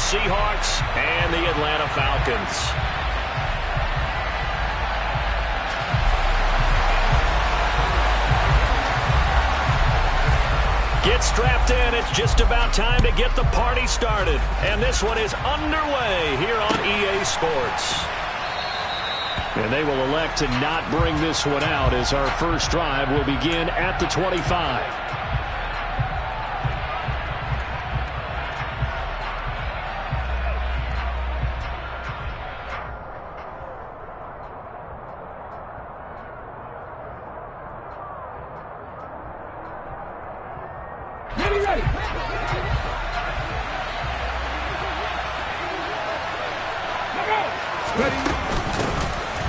Seahawks and the Atlanta Falcons. Get strapped in. It's just about time to get the party started. And this one is underway here on EA Sports. And they will elect to not bring this one out as our first drive will begin at the 25.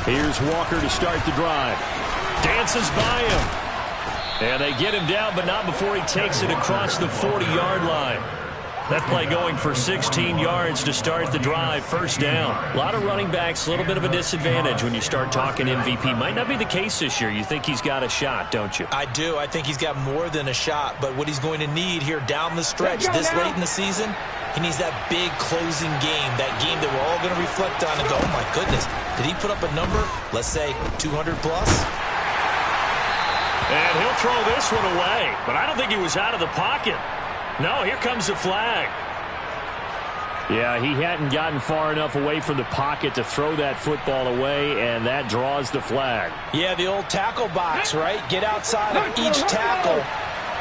Here's Walker to start the drive. Dances by him. And they get him down, but not before he takes it across the 40-yard line. That play going for 16 yards to start the drive. First down. A lot of running backs, a little bit of a disadvantage when you start talking MVP. Might not be the case this year. You think he's got a shot, don't you? I do. I think he's got more than a shot. But what he's going to need here down the stretch this late in the season, he needs that big closing game, that game that we're all going to reflect on and go, oh, my goodness, did he put up a number, let's say 200 plus? And he'll throw this one away, but I don't think he was out of the pocket. No, here comes the flag. Yeah, he hadn't gotten far enough away from the pocket to throw that football away, and that draws the flag. Yeah, the old tackle box, right? Get outside of each tackle,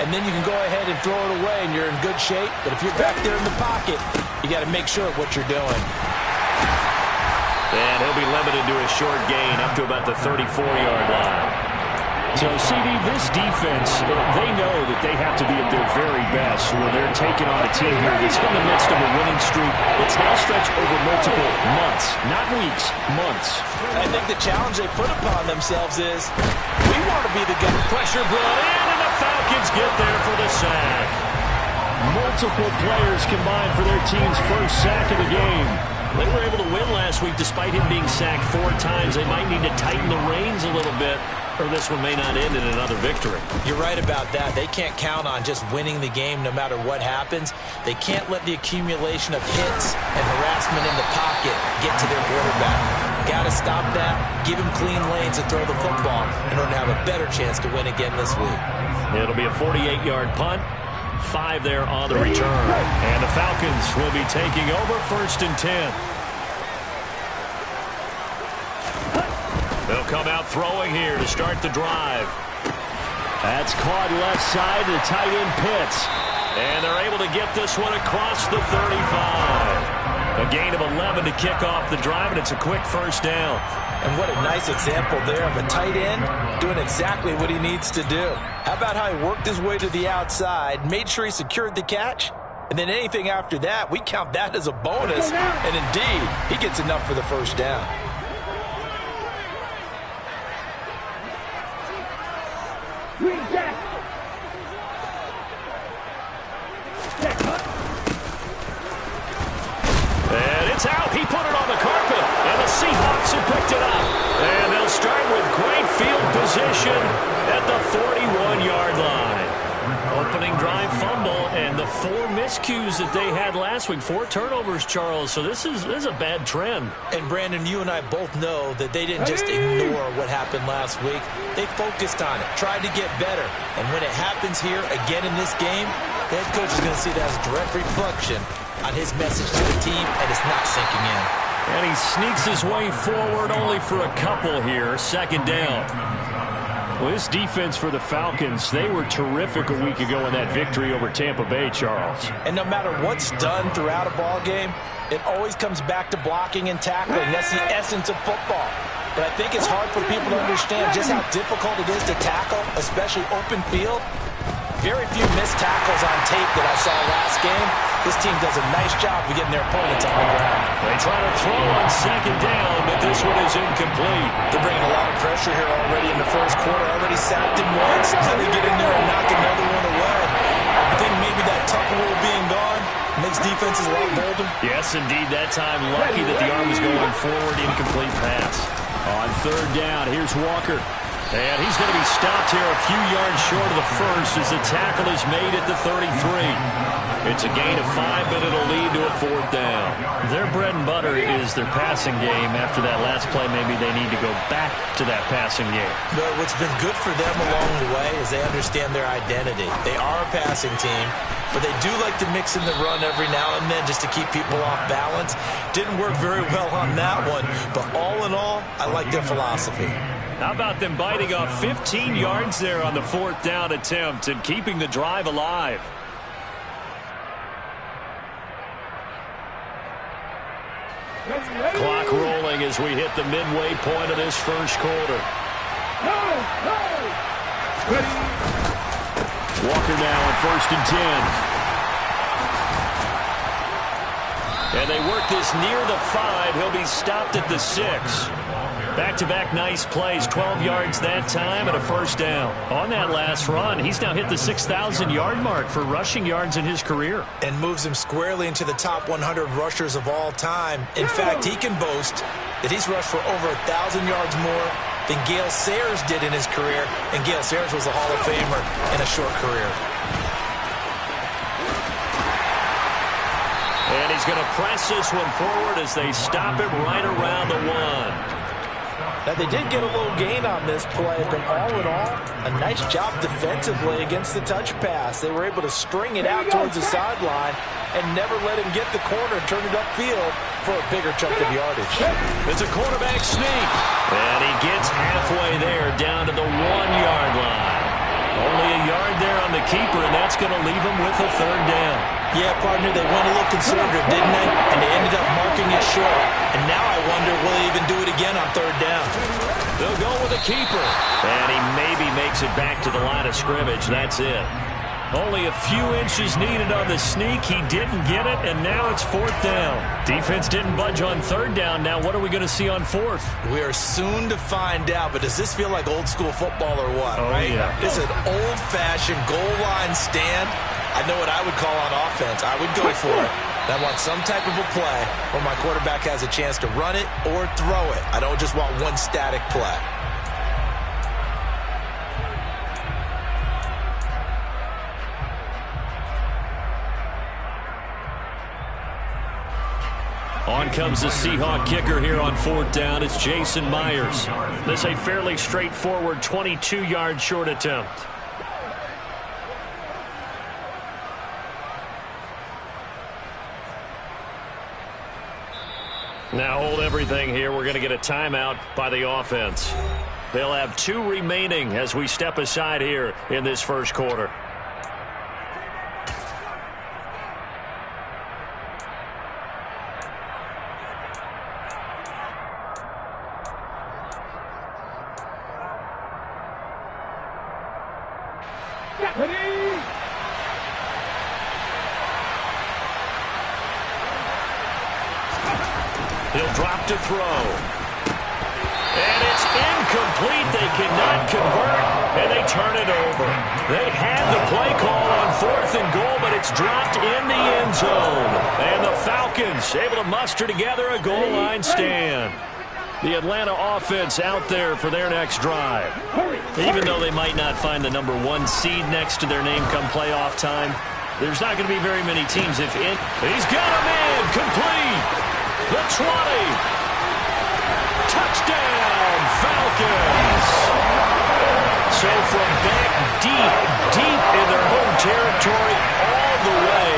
and then you can go ahead and throw it away, and you're in good shape. But if you're back there in the pocket, you got to make sure of what you're doing. And he'll be limited to a short gain up to about the 34-yard line. So, CD, this defense, they know that they have to be at their very best when they're taking on a team here that's in the midst of a winning streak. It's now stretched over multiple months, not weeks, months. I think the challenge they put upon themselves is we want to be the guy. Pressure brought in, and the Falcons get there for the sack. Multiple players combined for their team's first sack of the game. They were able to win last week despite him being sacked 4 times. They might need to tighten the reins a little bit, or this one may not end in another victory. You're right about that. They can't count on just winning the game no matter what happens. They can't let the accumulation of hits and harassment in the pocket get to their quarterback. Got to stop that, give him clean lanes to throw the football in order to have a better chance to win again this week. It'll be a 48-yard punt. 5 there on the return. And the Falcons will be taking over 1st and 10. They'll come out throwing here to start the drive. That's caught left side to the tight end Pitts. And they're able to get this one across the 35. A gain of 11 to kick off the drive, and it's a quick first down. And what a nice example there of a tight end doing exactly what he needs to do. How about how he worked his way to the outside, made sure he secured the catch, and then anything after that, we count that as a bonus. And indeed, he gets enough for the first down. And it's out. He put it on the carpet. And the Seahawks have picked it up. And they'll start with great field position at the 41-yard line. Opening drive fumble and the 4 miscues that they had last week. 4 turnovers, Charles. So this is a bad trend. And, Brandon, you and I both know that they didn't just ignore what happened last week. They focused on it, tried to get better. And when it happens here again in this game, the head coach is going to see that as a direct reflection on his message to the team, and it's not sinking in. And he sneaks his way forward only for a couple here. 2nd down. Well, this defense for the Falcons, they were terrific a week ago in that victory over Tampa Bay, Charles. And no matter what's done throughout a ball game, it always comes back to blocking and tackling. That's the essence of football. But I think it's hard for people to understand just how difficult it is to tackle, especially open field. Very few missed tackles on tape that I saw last game. This team does a nice job of getting their opponents on the ground. They try to throw on 2nd down, but this one is incomplete. They're bringing a lot of pressure here already in the first quarter. Already sacked him once. How they get in there and knock another one away. I think maybe that tuck rule being gone makes defenses a lot bolder. Yes, indeed. That time, lucky that the arm was going forward. Incomplete pass. On 3rd down, here's Walker. And he's going to be stopped here a few yards short of the first as the tackle is made at the 33. It's a gain of 5, but it'll lead to a 4th down. Their bread and butter is their passing game. After that last play, maybe they need to go back to that passing game. But what's been good for them along the way is they understand their identity. They are a passing team, but they do like to mix in the run every now and then just to keep people off balance. Didn't work very well on that one, but all in all, I like their philosophy. How about them biting off 15 yards there on the 4th down attempt and keeping the drive alive? Clock rolling as we hit the midway point of this first quarter. Walker now on 1st and 10. And they work this near the 5. He'll be stopped at the 6. Back-to-back nice plays, 12 yards that time and a 1st down. On that last run, he's now hit the 6,000-yard mark for rushing yards in his career. And moves him squarely into the top 100 rushers of all time. In fact, he can boast that he's rushed for over 1,000 yards more than Gale Sayers did in his career. And Gale Sayers was a Hall of Famer in a short career. And he's going to press this one forward as they stop him right around the 1. Now, they did get a little gain on this play, but all in all, a nice job defensively against the touch pass. They were able to string it out towards the sideline and never let him get the corner and turn it upfield for a bigger chunk of yardage. It's a quarterback sneak. And he gets halfway there down to the 1-yard line. Only a yard there on the keeper, and that's going to leave him with a 3rd down. Yeah, partner, they went a little conservative, didn't they? And they ended up marking it short. And now I wonder, will they even do it again on 3rd down? They'll go with a keeper. And he maybe makes it back to the line of scrimmage. That's it. Only a few inches needed on the sneak. He didn't get it, and now it's 4th down. Defense didn't budge on 3rd down. Now what are we going to see on 4th? We are soon to find out, but does this feel like old school football or what? Oh, right? Yeah. This is an old-fashioned goal line stand. I know what I would call on offense. I would go for it. I want some type of a play where my quarterback has a chance to run it or throw it. I don't just want one static play. On comes the Seahawk kicker here on 4th down. It's Jason Myers. This a fairly straightforward 22-yard short attempt. Now hold everything here. We're going to get a timeout by the offense. They'll have 2 remaining as we step aside here in this first quarter. He'll drop to throw. And it's incomplete. They cannot convert, and they turn it over. They had the play call on 4th and goal, but it's dropped in the end zone. And the Falcons able to muster together a goal line stand. The Atlanta offense out there for their next drive. Even though they might not find the number 1 seed next to their name come playoff time, there's not going to be very many teams if it. He's got a man complete. The 20. Touchdown, Falcons. So from back deep in their home territory, all the way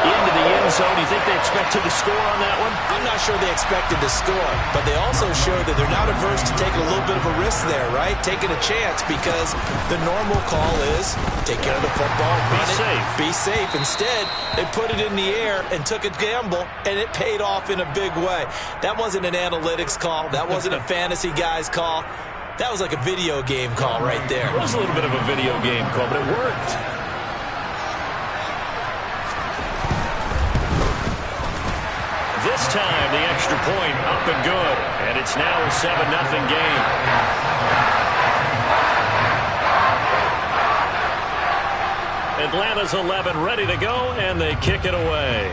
into the end zone. Do you think they expected to score on that one? I'm not sure they expected to score, but they also showed that they're not averse to taking a little bit of a risk there, right? Taking a chance, because the normal call is take care of the football, run it, be safe. Instead, they put it in the air and took a gamble, and it paid off in a big way. That wasn't an analytics call. That wasn't a fantasy guy's call. That was like a video game call right there. It was a little bit of a video game call, but it worked. This time, the extra point up and good. And it's now a 7-0 game. Atlanta's 11 ready to go, and they kick it away.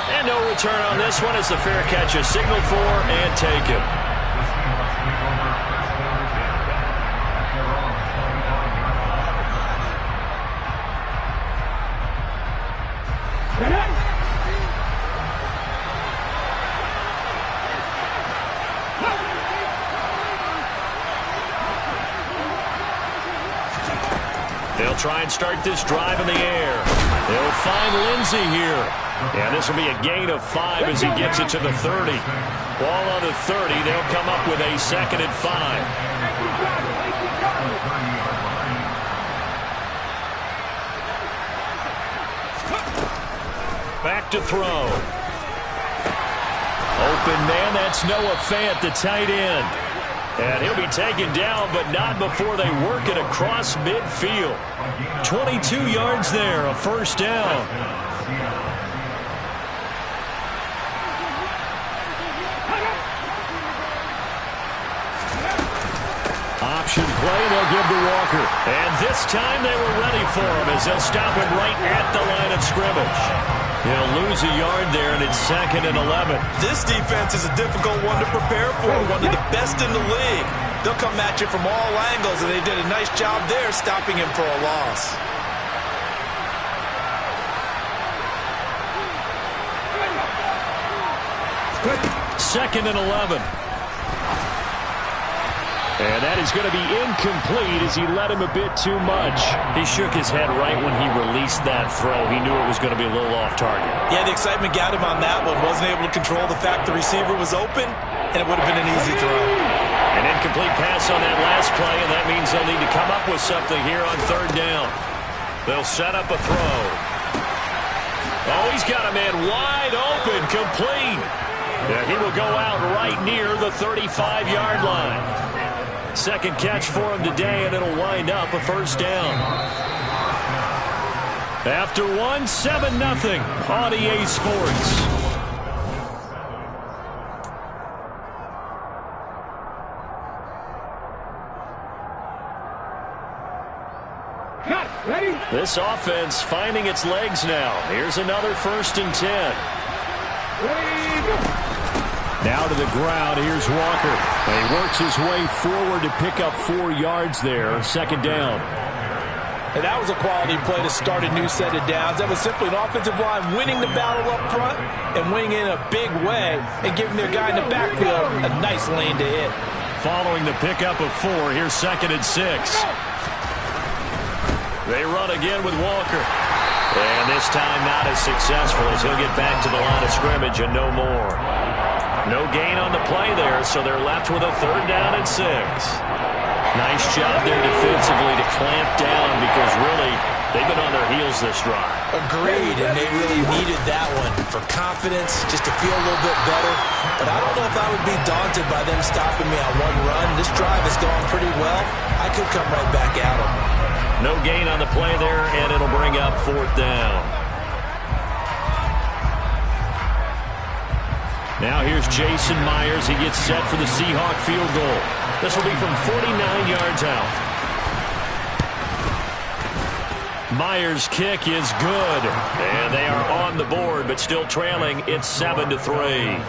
And no return on this one as the fair catch is signaled for and taken. They'll try and start this drive in the air. They'll find Lindsey here. And this will be a gain of 5 as he gets it to the 30. Ball on the 30. They'll come up with a 2nd and 5. Back to throw. Open man, that's Noah Fant, the tight end. And he'll be taken down, but not before they work it across midfield. 22 yards there, a 1st down. Option play, they'll give to Walker. And this time they were ready for him as they'll stop him right at the line of scrimmage. He'll lose a yard there, and it's 2nd and 11. This defense is a difficult one to prepare for, one of the best in the league. They'll come at you from all angles, and they did a nice job there stopping him for a loss. Second and 11. And that is going to be incomplete as he led him a bit too much. He shook his head right when he released that throw. He knew it was going to be a little off target. Yeah, the excitement got him on that one. Wasn't able to control the fact the receiver was open, and it would have been an easy throw. An incomplete pass on that last play, and that means they'll need to come up with something here on 3rd down. They'll set up a throw. Oh, he's got a man wide open, complete. Yeah, he will go out right near the 35-yard line. 2nd catch for him today, and it'll wind up a 1st down. After 1, 7-0 on EA Sports. This offense finding its legs now. Here's another 1st and 10. Now to the ground. Here's Walker. And he works his way forward to pick up 4 yards there. 2nd down. And that was a quality play to start a new set of downs. That was simply an offensive line winning the battle up front and winning in a big way and giving their guy in the backfield a nice lane to hit. Following the pickup of 4, here's 2nd and 6. They run again with Walker. And this time not as successful as he'll get back to the line of scrimmage and no more. No gain on the play there, so they're left with a 3rd down and 6. Nice job there defensively to clamp down because really they've been on their heels this drive. Agreed, and they really needed that one for confidence, just to feel a little bit better. But I don't know if I would be daunted by them stopping me on one run. This drive has gone pretty well. I could come right back at them. No gain on the play there, and it'll bring up 4th down. Now here's Jason Myers. He gets set for the Seahawk field goal. This will be from 49 yards out. Myers' kick is good. And they are on the board, but still trailing. It's 7-3.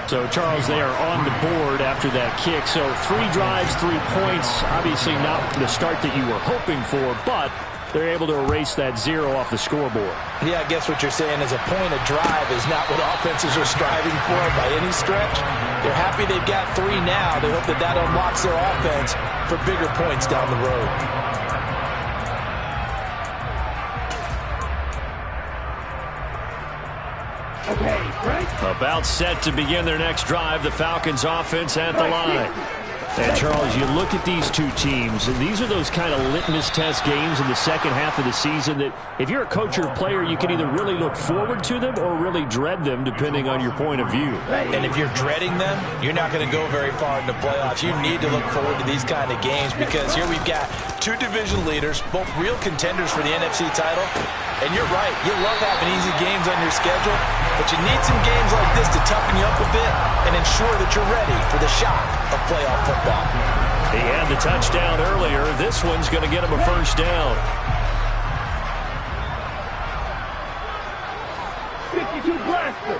So, Charles, they are on the board after that kick. So 3 drives, 3 points. Obviously not the start that you were hoping for, but they're able to erase that 0 off the scoreboard. Yeah, I guess what you're saying is a point of drive is not what offenses are striving for by any stretch. They're happy they've got 3 now. They hope that that unlocks their offense for bigger points down the road. About set to begin their next drive, the Falcons offense at the line. And, Charles, you look at these two teams, and these are those kind of litmus test games in the second half of the season that if you're a coach or player, you can either really look forward to them or really dread them, depending on your point of view. And if you're dreading them, you're not going to go very far in the playoffs. You need to look forward to these kind of games because here we've got 2 division leaders, both real contenders for the NFC title. And you're right, you love having easy games on your schedule, but you need some games like this to toughen you up a bit and ensure that you're ready for the shock of playoff football. He had the touchdown earlier. This one's going to get him a 1st down. 52 blaster.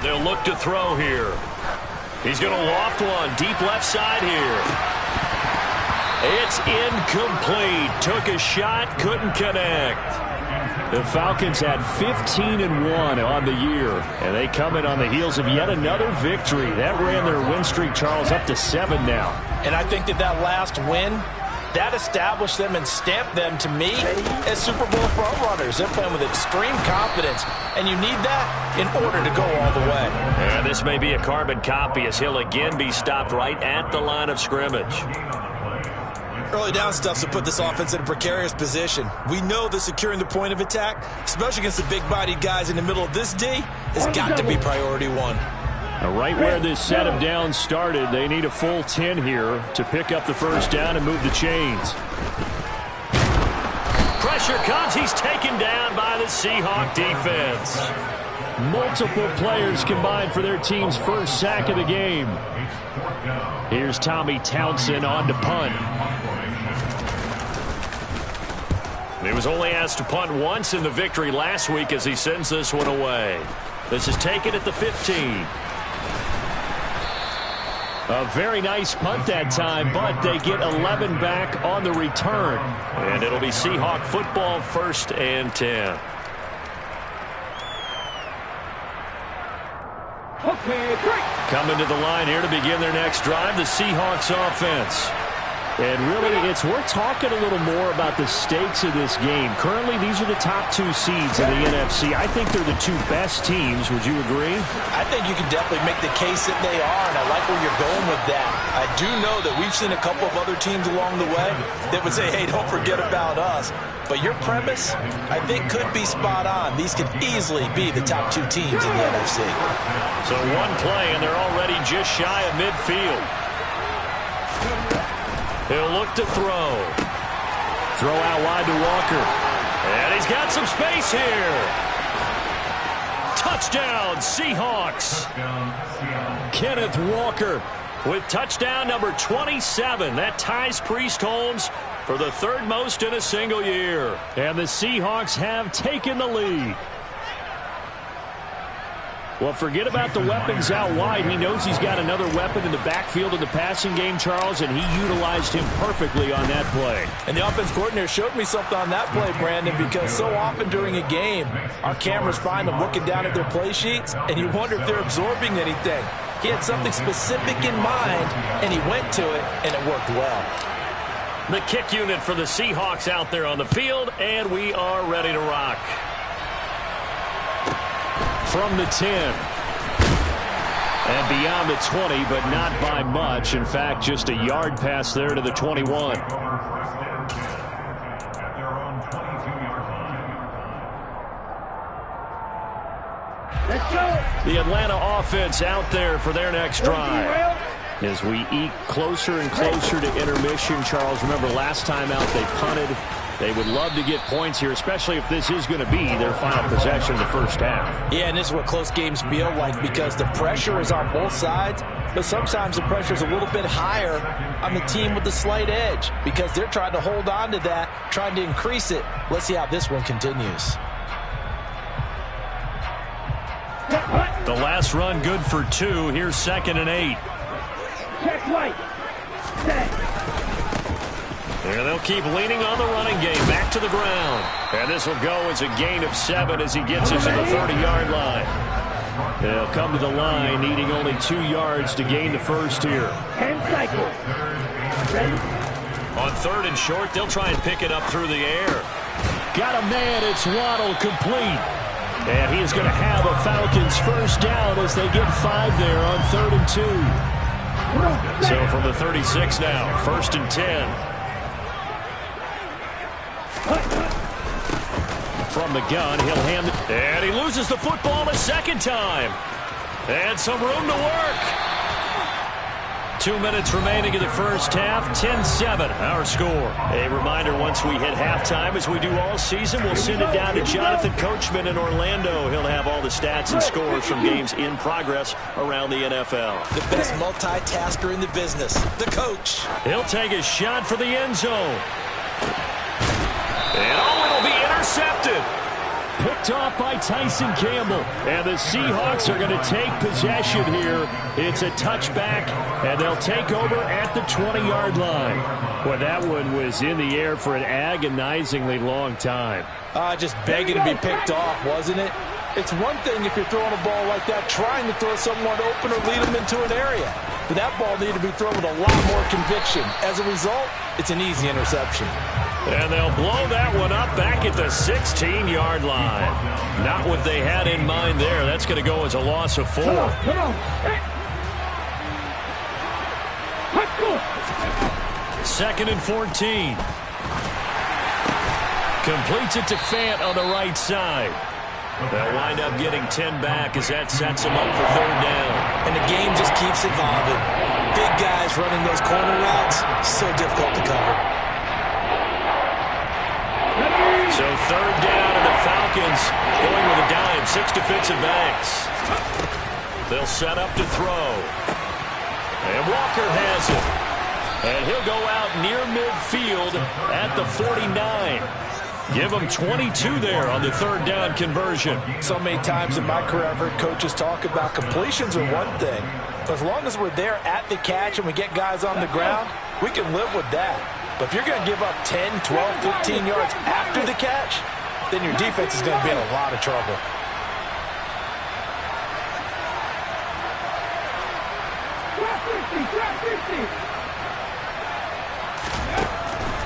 They'll look to throw here. He's going to loft one deep left side here. It's incomplete. Took a shot, couldn't connect. The Falcons had 15-1 on the year, and they come in on the heels of yet another victory. That ran their win streak, Charles, up to 7 now. And I think that last win, that established them and stamped them, to me, as Super Bowl frontrunners. They're playing with extreme confidence, and you need that in order to go all the way. And this may be a carbon copy as he'll again be stopped right at the line of scrimmage. Early down stuff to put this offense in a precarious position. We know that securing the point of attack, especially against the big-bodied guys in the middle of this D, has got to be priority one. Right where this setup down started, they need a full 10 here to pick up the first down and move the chains. Pressure comes. He's taken down by the Seahawk defense. Multiple players combined for their team's first sack of the game. Here's Tommy Townsend on to punt. He was only asked to punt once in the victory last week as he sends this one away. This is taken at the 15. A very nice punt that time, but they get 11 back on the return. And it'll be Seahawk football, 1st and 10. Okay, break. Coming to the line here to begin their next drive, the Seahawks offense. And really, it's worth talking a little more about the stakes of this game. Currently, these are the top 2 seeds in the NFC. I think they're the 2 best teams. Would you agree? I think you can definitely make the case that they are, and I like where you're going with that. I do know that we've seen a couple of other teams along the way that would say, hey, don't forget about us. But your premise, I think, could be spot on. These could easily be the top 2 teams in the NFC. So one play, and they're already just shy of midfield. He'll look to throw. Throw out wide to Walker. And he's got some space here. Touchdown, Seahawks. Kenneth Walker with touchdown number 27. That ties Priest Holmes for the 3rd most in a single year. And the Seahawks have taken the lead. Well, forget about the weapons out wide. He knows he's got another weapon in the backfield of the passing game, Charles, and he utilized him perfectly on that play. And the offense coordinator showed me something on that play, Brandon, because so often during a game, our cameras find them looking down at their play sheets, and you wonder if they're absorbing anything. He had something specific in mind, and he went to it, and it worked well. The kick unit for the Seahawks out there on the field, and we are ready to rock. From the 10. And beyond the 20, but not by much. In fact, just a yard pass there to the 21. Let's go. The Atlanta offense out there for their next drive. As we eke closer and closer to intermission, Charles, remember last time out they punted. They would love to get points here, especially if this is going to be their final possession in the first half. Yeah, and this is what close games feel like because the pressure is on both sides, but sometimes the pressure is a little bit higher on the team with the slight edge because they're trying to hold on to that, trying to increase it. Let's see how this one continues. The last run good for 2. Here's 2nd and 8. Check right. Set. And they'll keep leaning on the running game. Back to the ground. And this will go as a gain of 7 as he gets it to the 30-yard line. They'll come to the line needing only 2 yards to gain the first here. 10 cycles. Ready. On 3rd and short, they'll try and pick it up through the air. Got a man. It's Waddle complete. And he is going to have a Falcons first down as they get 5 there on 3rd and 2. So from the 36 now, 1st and 10. From the gun, he'll hand it. And he loses the football a 2nd time. And some room to work. 2 minutes remaining in the first half. 10-7, our score. A reminder, once we hit halftime, as we do all season, we'll send it down to Jonathan Coachman in Orlando. He'll have all the stats and scores from games in progress around the NFL. The best multitasker in the business, the coach. He'll take a shot for the end zone. And it'll be intercepted. picked off by Tyson Campbell. And the Seahawks are going to take possession here. It's a touchback, and they'll take over at the 20-yard line. Boy, that one was in the air for an agonizingly long time. Just begging to be picked off, wasn't it? It's one thing if you're throwing a ball like that, trying to throw someone open or lead them into an area. But that ball needed to be thrown with a lot more conviction. As a result, it's an easy interception. And they'll blow that one up back at the 16-yard line. Not what they had in mind there. That's going to go as a loss of 4. Come on. Hey. Let's go. 2nd and 14. Completes it to Fant on the right side. They'll wind up getting 10 back as that sets them up for 3rd down. And the game just keeps evolving. Big guys running those corner routes, so difficult to cover. So 3rd down, and the Falcons going with a dime. 6 defensive backs. They'll set up to throw. And Walker has it. And he'll go out near midfield at the 49. Give them 22 there on the 3rd down conversion. So many times in my career I've heard coaches talk about completions are one thing. But as long as we're there at the catch and we get guys on the ground, we can live with that. But if you're going to give up 10, 12, 15 yards after the catch, then your defense is going to be in a lot of trouble.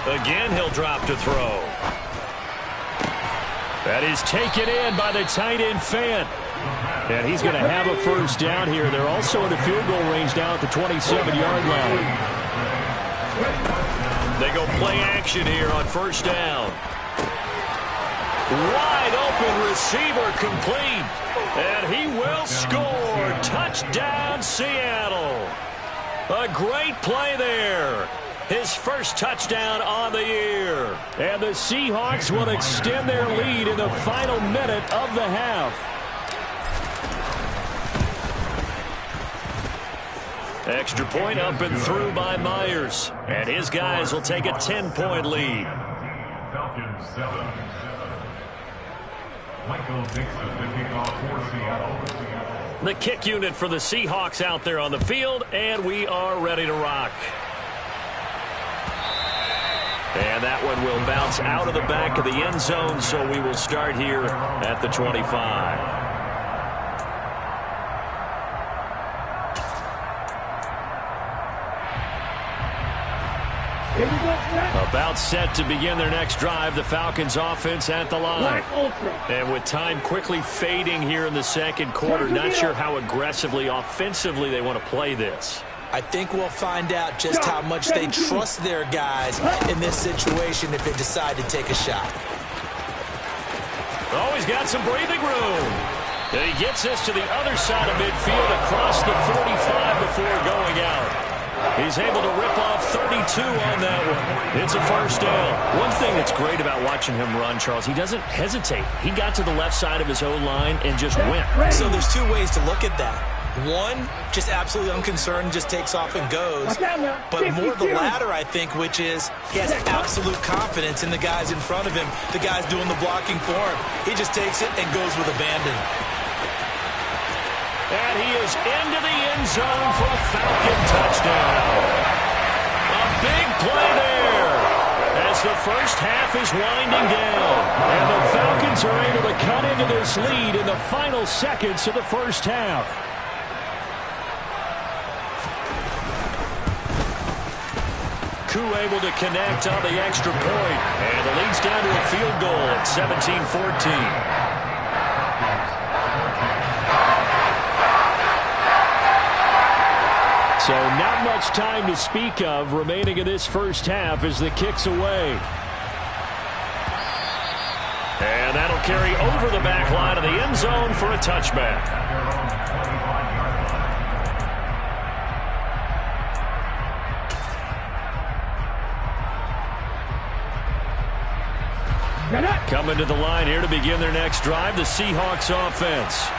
Again, he'll drop to throw. That is taken in by the tight end Fant. And he's going to have a 1st down here. They're also in the field goal range now at the 27-yard line. They go play action here on 1st down. Wide open receiver complete. And he will score. Touchdown, Seattle. A great play there. His 1st touchdown on the year. And the Seahawks will extend their lead in the final minute of the half. Extra point up and through by Myers. And his guys will take a 10-point lead. Falcons 7. Michael Dixon to kick off for Seattle. The kick unit for the Seahawks out there on the field, and we are ready to rock. And that one will bounce out of the back of the end zone, so we will start here at the 25. About set to begin their next drive, the Falcons offense at the line. And with time quickly fading here in the 2nd quarter, not sure how aggressively, offensively they want to play this. I think we'll find out just how much they trust their guys in this situation if they decide to take a shot. Oh, he's got some breathing room. And he gets us to the other side of midfield across the 45 before going out. He's able to rip off 32 on that one. It's a 1st down. One thing that's great about watching him run, Charles, he doesn't hesitate. He got to the left side of his O-line and just went. So there's 2 ways to look at that. One, just absolutely unconcerned, just takes off and goes. But more the latter, I think, which is he has absolute confidence in the guys in front of him, the guys doing the blocking for him. He just takes it and goes with abandon. And he is into the end zone for a Falcon touchdown. A big play there as the 1st half is winding down. And the Falcons are able to cut into this lead in the final seconds of the 1st half. Koo able to connect on the extra point. And the lead's down to a field goal at 17-14. So not much time to speak of remaining in this 1st half as the kick's away. And that'll carry over the back line of the end zone for a touchback. Coming to the line here to begin their next drive, the Seahawks offense.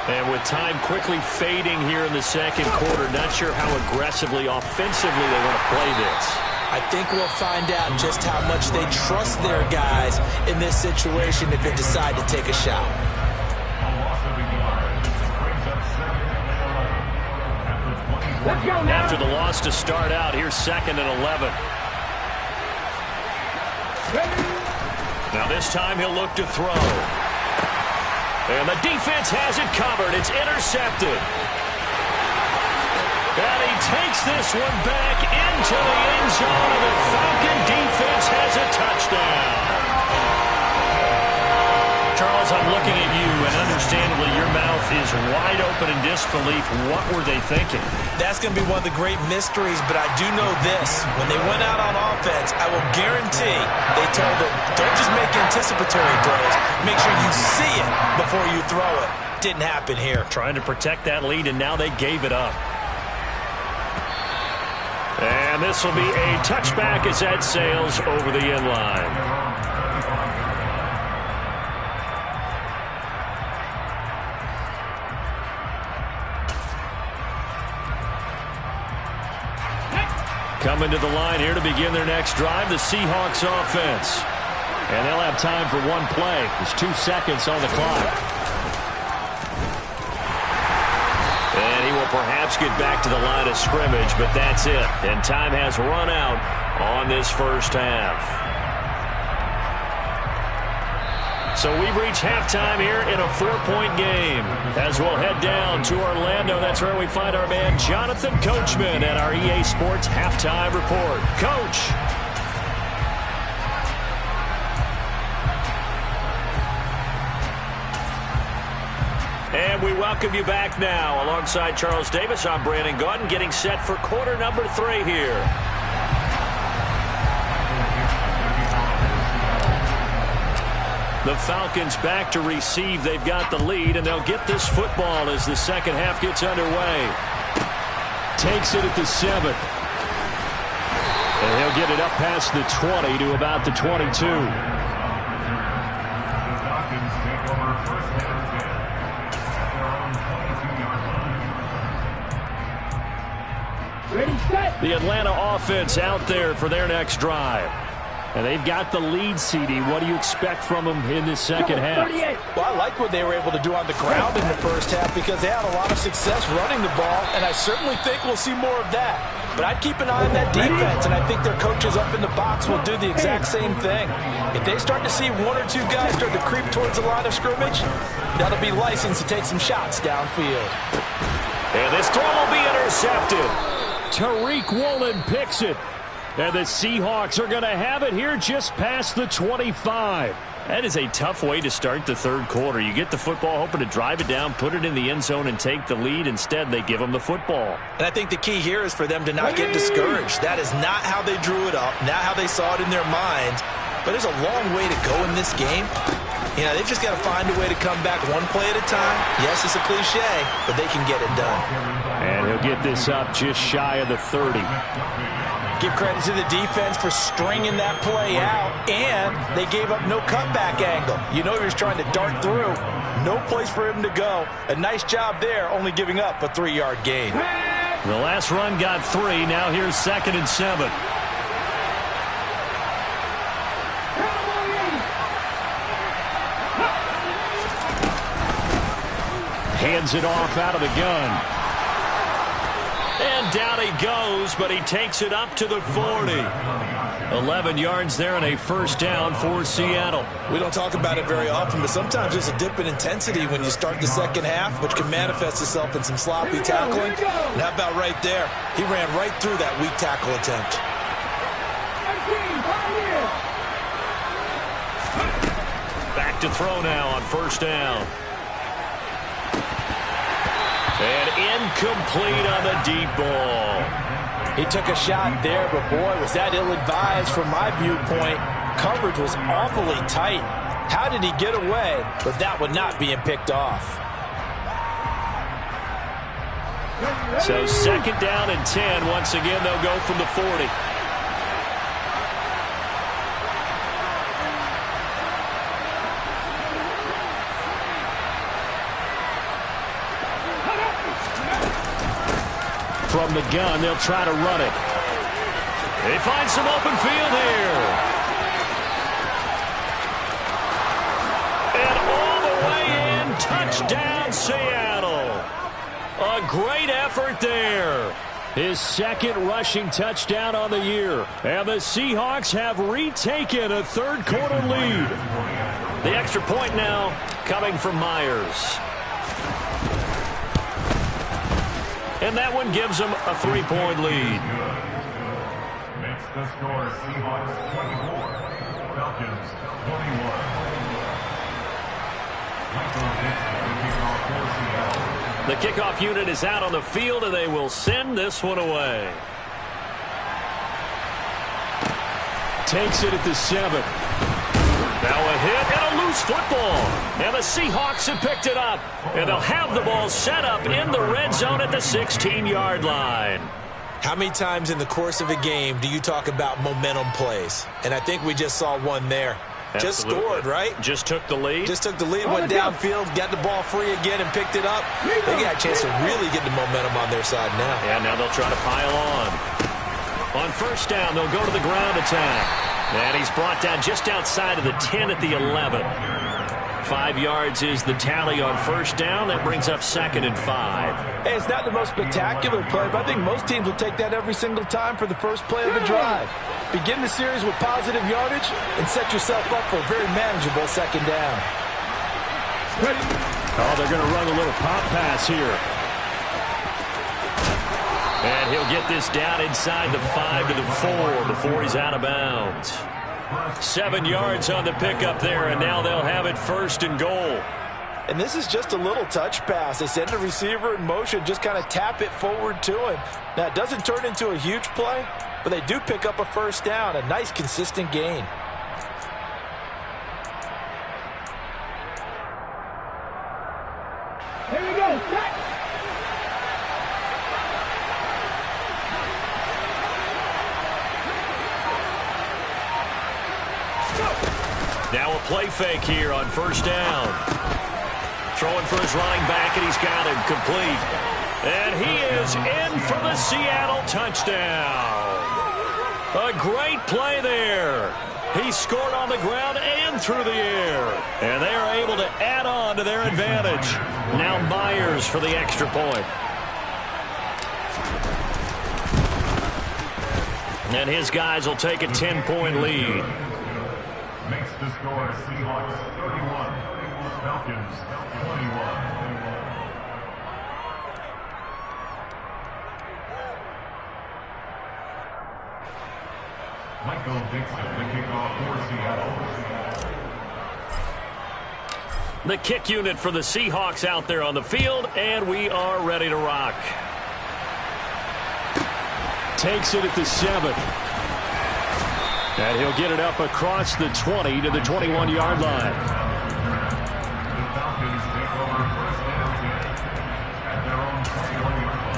And with time quickly fading here in the 2nd quarter, not sure how aggressively, offensively they want to play this. I think we'll find out just how much they trust their guys in this situation if they decide to take a shot. After the loss to start out, here's 2nd and 11. Now this time he'll look to throw. And the defense has it covered. It's intercepted. And he takes this one back into the end zone, and the Falcon defense has a touchdown. Charles, I'm looking at you, and understandably your mouth is wide open in disbelief. What were they thinking? That's going to be one of the great mysteries, but I do know this. When they went out on offense, I will guarantee they told them, don't just make anticipatory throws. Make sure you see it before you throw it. Didn't happen here. Trying to protect that lead, and now they gave it up. And this will be a touchback as that sails over the end line. Coming to the line here to begin their next drive, the Seahawks offense. And they'll have time for one play. There's 2 seconds on the clock. And he will perhaps get back to the line of scrimmage, but that's it. And time has run out on this first half. So we've reached halftime here in a 4-point game. As we'll head down to Orlando, that's where we find our man Jonathan Coachman at our EA Sports Halftime Report. Coach. And we welcome you back now. Alongside Charles Davis, I'm Brandon Gaudin, getting set for quarter number 3 here. The Falcons back to receive. They've got the lead, and they'll get this football as the second half gets underway. Takes it at the 7. And he'll get it up past the 20 to about the 22. The Atlanta offense out there for their next drive. And they've got the lead, CD. What do you expect from them in this second half? Well, I like what they were able to do on the ground in the first half because they had a lot of success running the ball, and I certainly think we'll see more of that. But I'd keep an eye on that defense, and I think their coaches up in the box will do the exact same thing. If they start to see 1 or 2 guys start to creep towards the line of scrimmage, that'll be licensed to take some shots downfield. And this throw will be intercepted. Tariq Woolen picks it. And the Seahawks are going to have it here just past the 25. That is a tough way to start the third quarter. You get the football, hoping to drive it down, put it in the end zone, and take the lead. Instead, they give them the football. And I think the key here is for them to not get discouraged. That is not how they drew it up, not how they saw it in their minds. But there's a long way to go in this game. You know, they've just got to find a way to come back one play at a time. Yes, it's a cliche, but they can get it done. And he'll get this up just shy of the 30. Give credit to the defense for stringing that play out, and they gave up no cutback angle. You know he was trying to dart through. No place for him to go. A nice job there, only giving up a 3-yard gain. The last run got 3. Now here's 2nd and 7. Hands it off out of the gun. And down he goes, but he takes it up to the 40. 11 yards there and a first down for Seattle. We don't talk about it very often, but sometimes there's a dip in intensity when you start the second half, which can manifest itself in some sloppy tackling. And how about right there? He ran right through that weak tackle attempt. Back to throw now on first down. And incomplete on the deep ball. He took a shot there, but boy, was that ill-advised from my viewpoint. Coverage was awfully tight. How did he get away with that one not being picked off? So 2nd down and 10. Once again, they'll go from the 40. From the gun, they'll try to run it. They find some open field here. And all the way in, touchdown Seattle. A great effort there. His second rushing touchdown on the year. And the Seahawks have retaken a third-quarter lead. The extra point now coming from Myers. And that one gives them a 3-point lead. Makes the score Seahawks 24, Falcons 21. The kickoff unit is out on the field, and they will send this one away. Takes it at the 7. Now a hit and a loose football. And the Seahawks have picked it up. And they'll have the ball set up in the red zone at the 16-yard line. How many times in the course of a game do you talk about momentum plays? And I think we just saw one there. Absolutely. Just scored, right? Just took the lead. Just took the lead, went downfield, got the ball free again, and picked it up. They got a chance to really get the momentum on their side now. Yeah, now they'll try to pile on. On first down, they'll go to the ground attack. And he's brought down just outside of the 10 at the 11. 5 yards is the tally on first down. That brings up 2nd and 5. Hey, it's not the most spectacular play, but I think most teams will take that every single time for the first play of the drive. Begin the series with positive yardage and set yourself up for a very manageable second down. Oh, they're going to run a little pop pass here. And he'll get this down inside the 5 to the 4 before he's out of bounds. 7 yards on the pickup there, and now they'll have it 1st and goal. And this is just a little touch pass. They send the receiver in motion, just kind of tap it forward to him. Now, it doesn't turn into a huge play, but they do pick up a first down, a nice, consistent gain. Here we go. Now a play fake here on first down. Throwing for his running back, and he's got him complete. And he is in for the Seattle touchdown. A great play there. He scored on the ground and through the air. And they are able to add on to their advantage. Now Myers for the extra point. And his guys will take a 10-point lead. Makes the score Seahawks 31, Falcons 21. Michael Dixon, the kickoff for Seattle. The kick unit for the Seahawks out there on the field, and we are ready to rock. Takes it at the 7. And he'll get it up across the 20 to the 21-yard line. The Falcons take over first down at their own 21-yard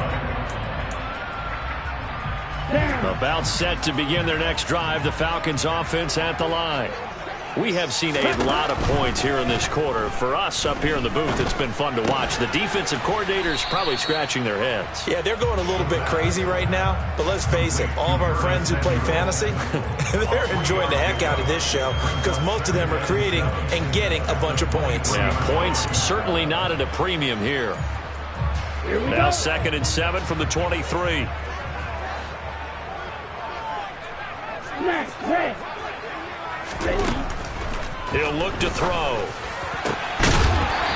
line. About set to begin their next drive, the Falcons offense at the line. We have seen a lot of points here in this quarter. For us up here in the booth, it's been fun to watch. The defensive coordinators probably scratching their heads. Yeah, they're going a little bit crazy right now, but let's face it, all of our friends who play fantasy, they're enjoying the heck out of this show because most of them are creating and getting a bunch of points. Yeah, points certainly not at a premium here. Now 2nd and 7 from the 23. He'll look to throw.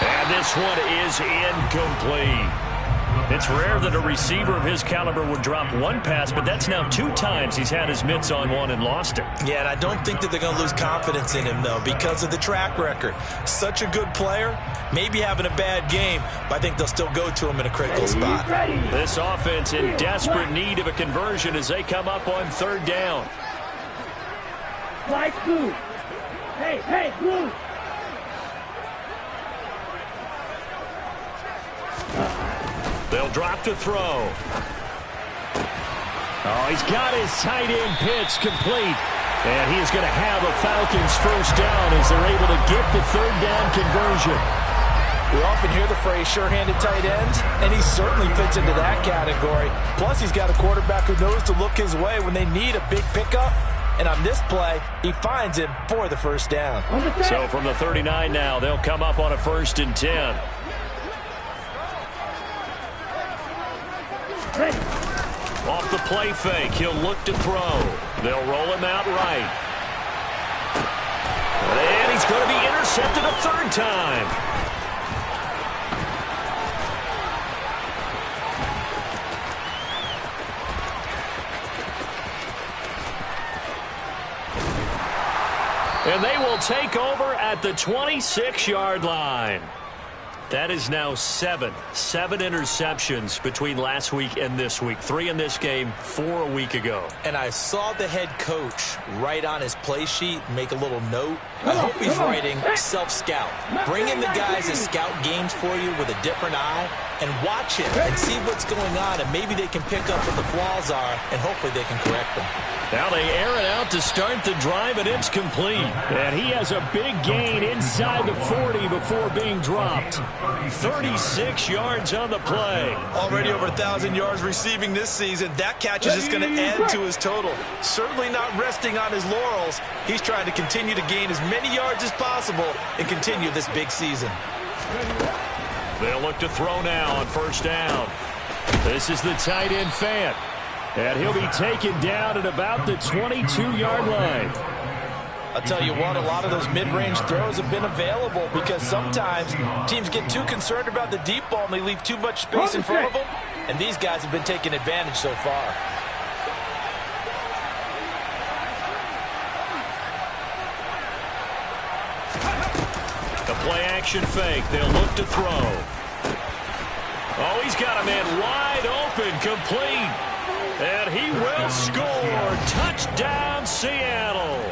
And this one is incomplete. It's rare that a receiver of his caliber would drop one pass, but that's now 2 times he's had his mitts on one and lost it. Yeah, and I don't think that they're going to lose confidence in him, though, because of the track record. Such a good player, maybe having a bad game, but I think they'll still go to him in a critical spot. This offense in desperate need of a conversion as they come up on 3rd down. Like blue. Hey, blue. They'll drop to throw. Oh, he's got his tight end pitch complete. And he's going to have a Falcons first down as they're able to get the 3rd down conversion. We often hear the phrase sure-handed tight ends, and he certainly fits into that category. Plus, he's got a quarterback who knows to look his way when they need a big pickup. And on this play, he finds him for the first down. So from the 39 now, they'll come up on a 1st and 10. Off the play fake, he'll look to throw. They'll roll him out right. And he's going to be intercepted a 3rd time. And they will take over at the 26-yard line. That is now 7 interceptions between last week and this week. 3 in this game, 4 a week ago. And I saw the head coach write on his play sheet, make a little note. I hope he's writing self-scout. Bring in the guys that scout games for you with a different eye and watch him and see what's going on, and maybe they can pick up what the flaws are, and hopefully they can correct them. Now they air it out to start the drive, and it's complete. And he has a big gain inside the 40 before being dropped. 36 yards on the play. Already over 1,000 yards receiving this season. That catch is just going to add to his total. Certainly not resting on his laurels. He's trying to continue to gain as many yards as possible and continue this big season. They'll look to throw now on 1st down. This is the tight end Fant. And he'll be taken down at about the 22-yard line. I'll tell you what, a lot of those mid-range throws have been available because sometimes teams get too concerned about the deep ball and they leave too much space in front of them. And these guys have been taking advantage so far. The play-action fake. They'll look to throw. Oh, he's got a man wide open, complete. And he will score. Touchdown, Seattle.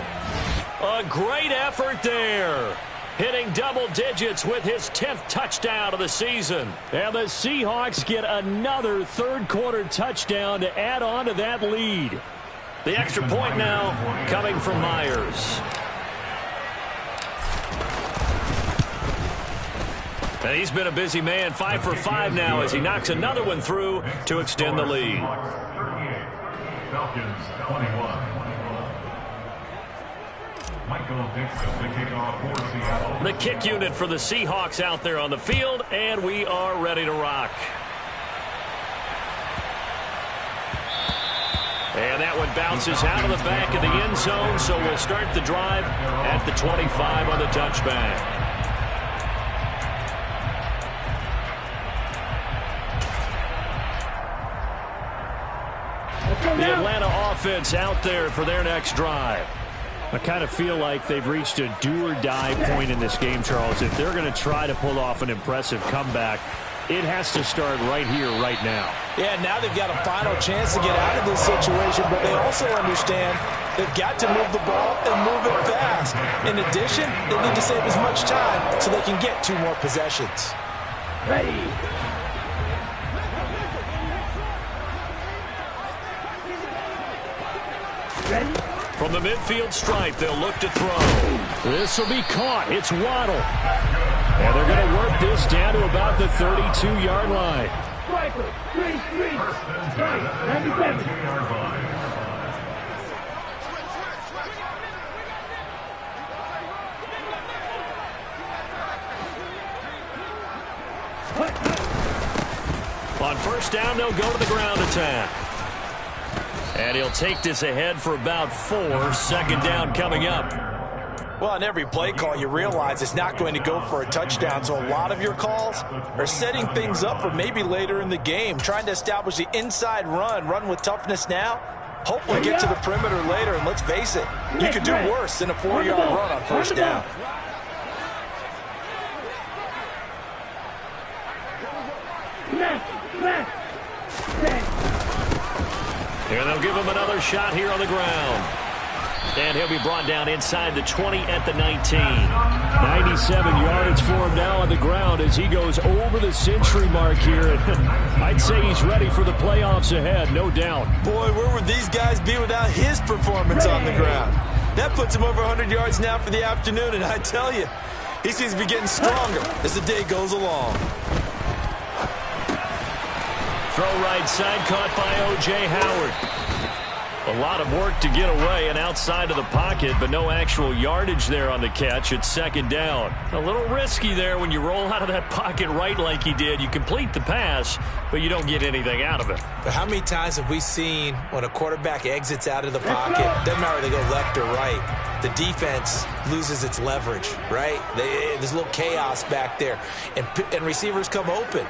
A great effort there. Hitting double digits with his 10th touchdown of the season. And the Seahawks get another 3rd-quarter touchdown to add on to that lead. The extra point now coming from Myers. And he's been a busy man, 5 for 5 now as he knocks another one through to extend the lead. Falcons 21. Michael Dixon, the kickoff for Seattle. The kick unit for the Seahawks out there on the field, and we are ready to rock. And that one bounces out of the back of the end zone, so we'll start the drive at the 25 on the touchback. The Atlanta offense out there for their next drive. I kind of feel like they've reached a do-or-die point in this game, Charles. If they're going to try to pull off an impressive comeback, it has to start right here, right now. Yeah, now they've got a final chance to get out of this situation, but they also understand they've got to move the ball and move it fast. In addition, they need to save as much time so they can get 2 more possessions. Ready. From the midfield stripe, they'll look to throw. This will be caught. It's Waddle. And they're going to work this down to about the 32-yard line. Striker, 3, right, 97. On 1st down, they'll go to the ground attack. And he'll take this ahead for about 4. 2nd down coming up. Well, on every play call, you realize it's not going to go for a touchdown. So a lot of your calls are setting things up for maybe later in the game, trying to establish the inside run with toughness now. Hopefully get to the perimeter later, and let's face it, you could do worse than a 4-yard run on 1st down. And they'll give him another shot here on the ground. And he'll be brought down inside the 20 at the 19. 97 yards for him now on the ground as he goes over the century mark here. I'd say he's ready for the playoffs ahead, no doubt. Boy, where would these guys be without his performance on the ground? That puts him over 100 yards now for the afternoon, and I tell you, He seems to be getting stronger as the day goes along. Throw right side, caught by O.J. Howard. A lot of work to get away and outside of the pocket, but no actual yardage there on the catch. It's second down. A little risky there when you roll out of that pocket right like he did. You complete the pass, but you don't get anything out of it. But how many times have we seen when a quarterback exits out of the pocket, doesn't matter whether they go left or right, the defense loses its leverage, right? There's a little chaos back there, and receivers come open.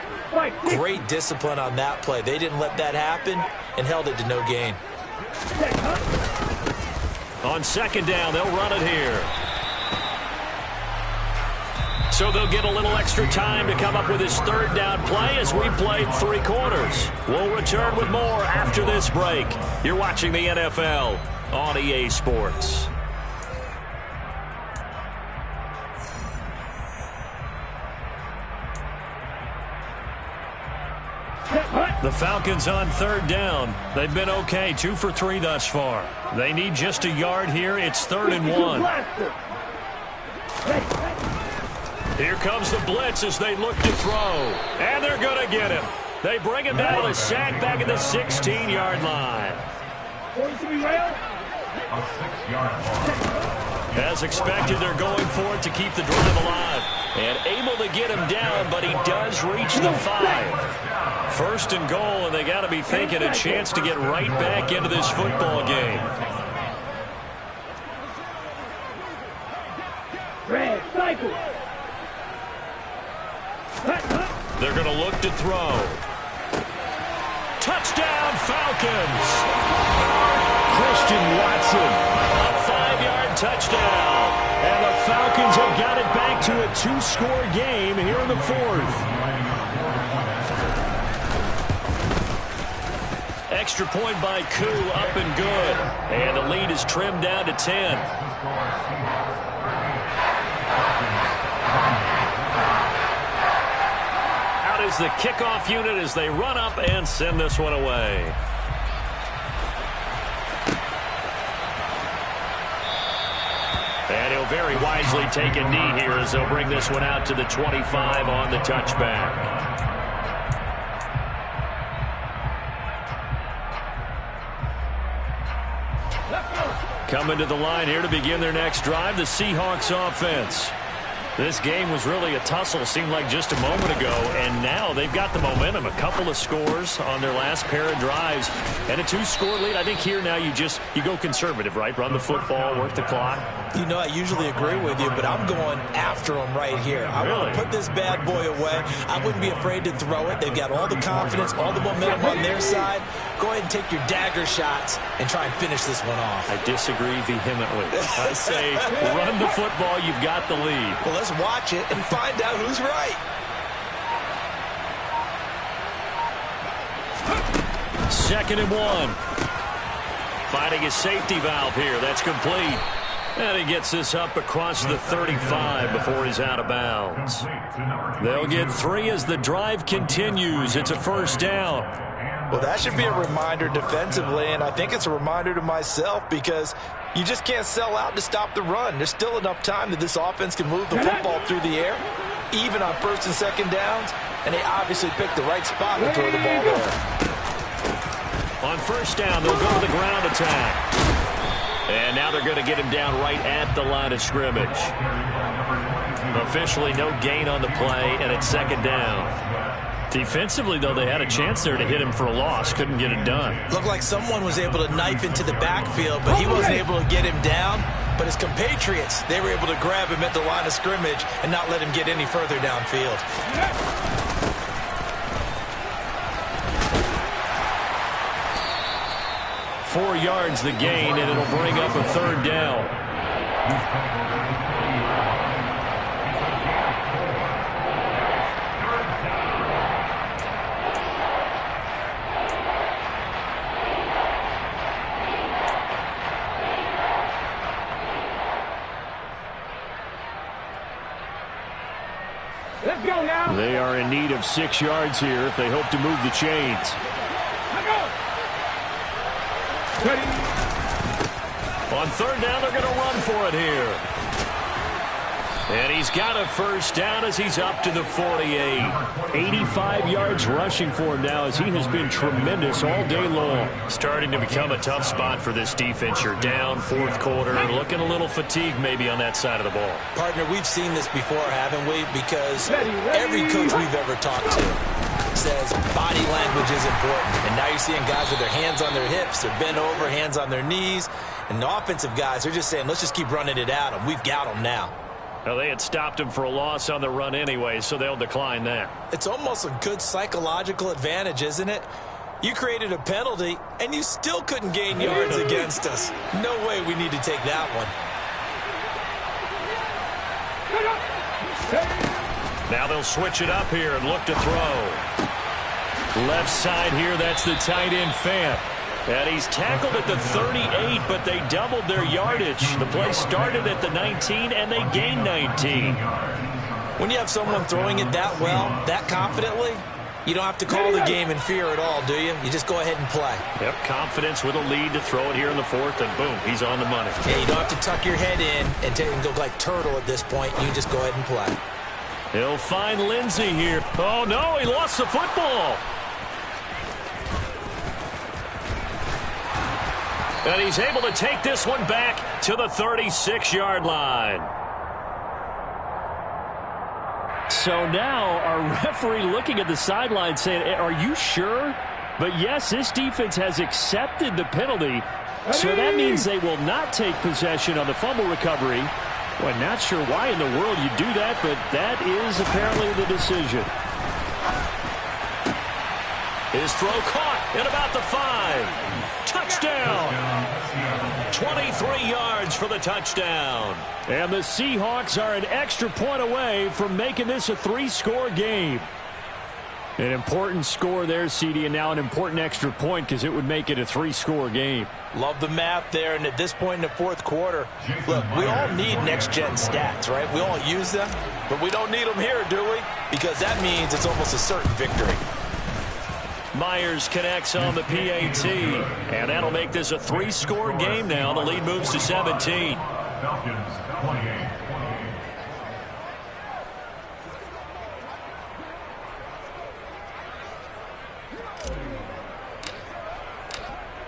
Great discipline on that play. They didn't let that happen and held it to no gain. On second down, they'll run it here. So they'll get a little extra time to come up with his third down play as we played 3 quarters. We'll return with more after this break. You're watching the NFL on EA Sports. The Falcons on third down. They've been okay, 2 for 3 thus far. They need just a yard here. It's 3rd and 1. Here comes the blitz as they look to throw. And they're going to get him. They bring him down with a sack back at the 16-yard line. A 6-yard loss. As expected, they're going for it to keep the drive alive. And able to get him down, but he does reach the 5. 1st and goal, and they got to be thinking a chance to get right back into this football game. Red cycle. They're going to look to throw. Touchdown, Falcons! Christian Watson. A 5-yard touchdown. And the Falcons have got it back to a 2-score game here in the 4th. Extra point by Koo, up and good. And the lead is trimmed down to 10. Out is the kickoff unit as they run up and send this one away. And he'll very wisely take a knee here as they'll bring this one out to the 25 on the touchback. Coming to the line here to begin their next drive, the Seahawks offense. This game was really a tussle, seemed like just a moment ago, and now they've got the momentum. A couple of scores on their last pair of drives, and a 2-score lead. I think here now you go conservative, right? Run the football, work the clock. You know, I usually agree with you, but I'm going after them right here. I want to put this bad boy away. I wouldn't be afraid to throw it. They've got all the confidence, all the momentum on their side. Go ahead and take your dagger shots and try and finish this one off. I disagree vehemently. I say run the football. You've got the lead. Well, let's watch it and find out who's right. 2nd and 1. Finding a safety valve here. That's complete. And he gets this up across the 35 before he's out of bounds. They'll get 3 as the drive continues. It's a 1st down. Well, that should be a reminder defensively, and I think it's a reminder to myself because you just can't sell out to stop the run. There's still enough time that this offense can move the football through the air, even on 1st and 2nd downs, and they obviously picked the right spot to throw the ball there. On 1st down, they'll go to the ground attack. And now they're going to get him down right at the line of scrimmage. Officially no gain on the play, and it's 2nd down. Defensively, though, they had a chance there to hit him for a loss. Couldn't get it done. Looked like someone was able to knife into the backfield, but he wasn't able to get him down. But his compatriots, they were able to grab him at the line of scrimmage and not let him get any further downfield. Four yards the gain, and it'll bring up a 3rd down. Let's go now. They are in need of 6 yards here if they hope to move the chains. On 3rd down, they're going to run for it here. And he's got a first down as he's up to the 48. 85 yards rushing for him now as he has been tremendous all day long. Starting to become a tough spot for this defense. You're down fourth quarter, looking a little fatigued maybe on that side of the ball. Partner, we've seen this before, haven't we? Because every coach we've ever talked to says body language is important. And now you're seeing guys with their hands on their hips, they're bent over, hands on their knees. And the offensive guys are just saying, let's just keep running it at them. We've got them now. Well, they had stopped him for a loss on the run anyway, so they'll decline that. It's almost a good psychological advantage, isn't it? You created a penalty, and you still couldn't gain yards against us. No way we need to take that one. Now they'll switch it up here and look to throw. Left side here, that's the tight end Fant. And he's tackled at the 38, but they doubled their yardage. The play started at the 19, and they gained 19. When you have someone throwing it that well, that confidently, you don't have to call the game in fear at all, do you? You just go ahead and play. Yep, confidence with a lead to throw it here in the fourth, and boom, he's on the money. Yeah, you don't have to tuck your head in and go like turtle at this point. You just go ahead and play. He'll find Lindsey here. Oh, no, he lost the football. And he's able to take this one back to the 36-yard line. So now our referee looking at the sideline saying, are you sure? But yes, this defense has accepted the penalty. So that means they will not take possession on the fumble recovery. Well, not sure why in the world you do that, but that is apparently the decision. His throw caught at about the 5. Touchdown. 23 yards for the touchdown. And the Seahawks are an extra point away from making this a 3-score game. An important score there, CD, and now an important extra point because it would make it a 3-score game. Love the math there, and at this point in the fourth quarter, look, we all need next-gen stats, right? We all use them, but we don't need them here, do we? Because that means it's almost a certain victory. Myers connects on the PAT, and that'll make this a 3-score game now. The lead moves to 17. Falcons 28.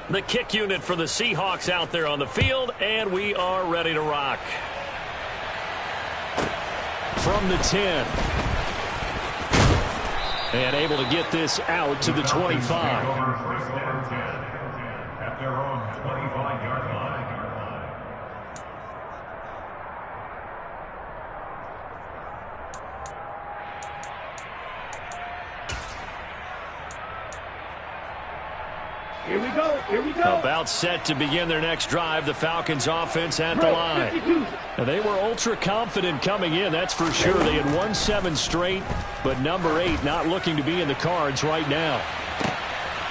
The kick unit for the Seahawks out there on the field, and we are ready to rock. From the 10. And able to get this out to the 25. At their own 25-yard line. Here we go. Here we go. About set to begin their next drive, the Falcons offense at the line. Now, they were ultra confident coming in, that's for sure. They had won 7 straight, but number 8 not looking to be in the cards right now.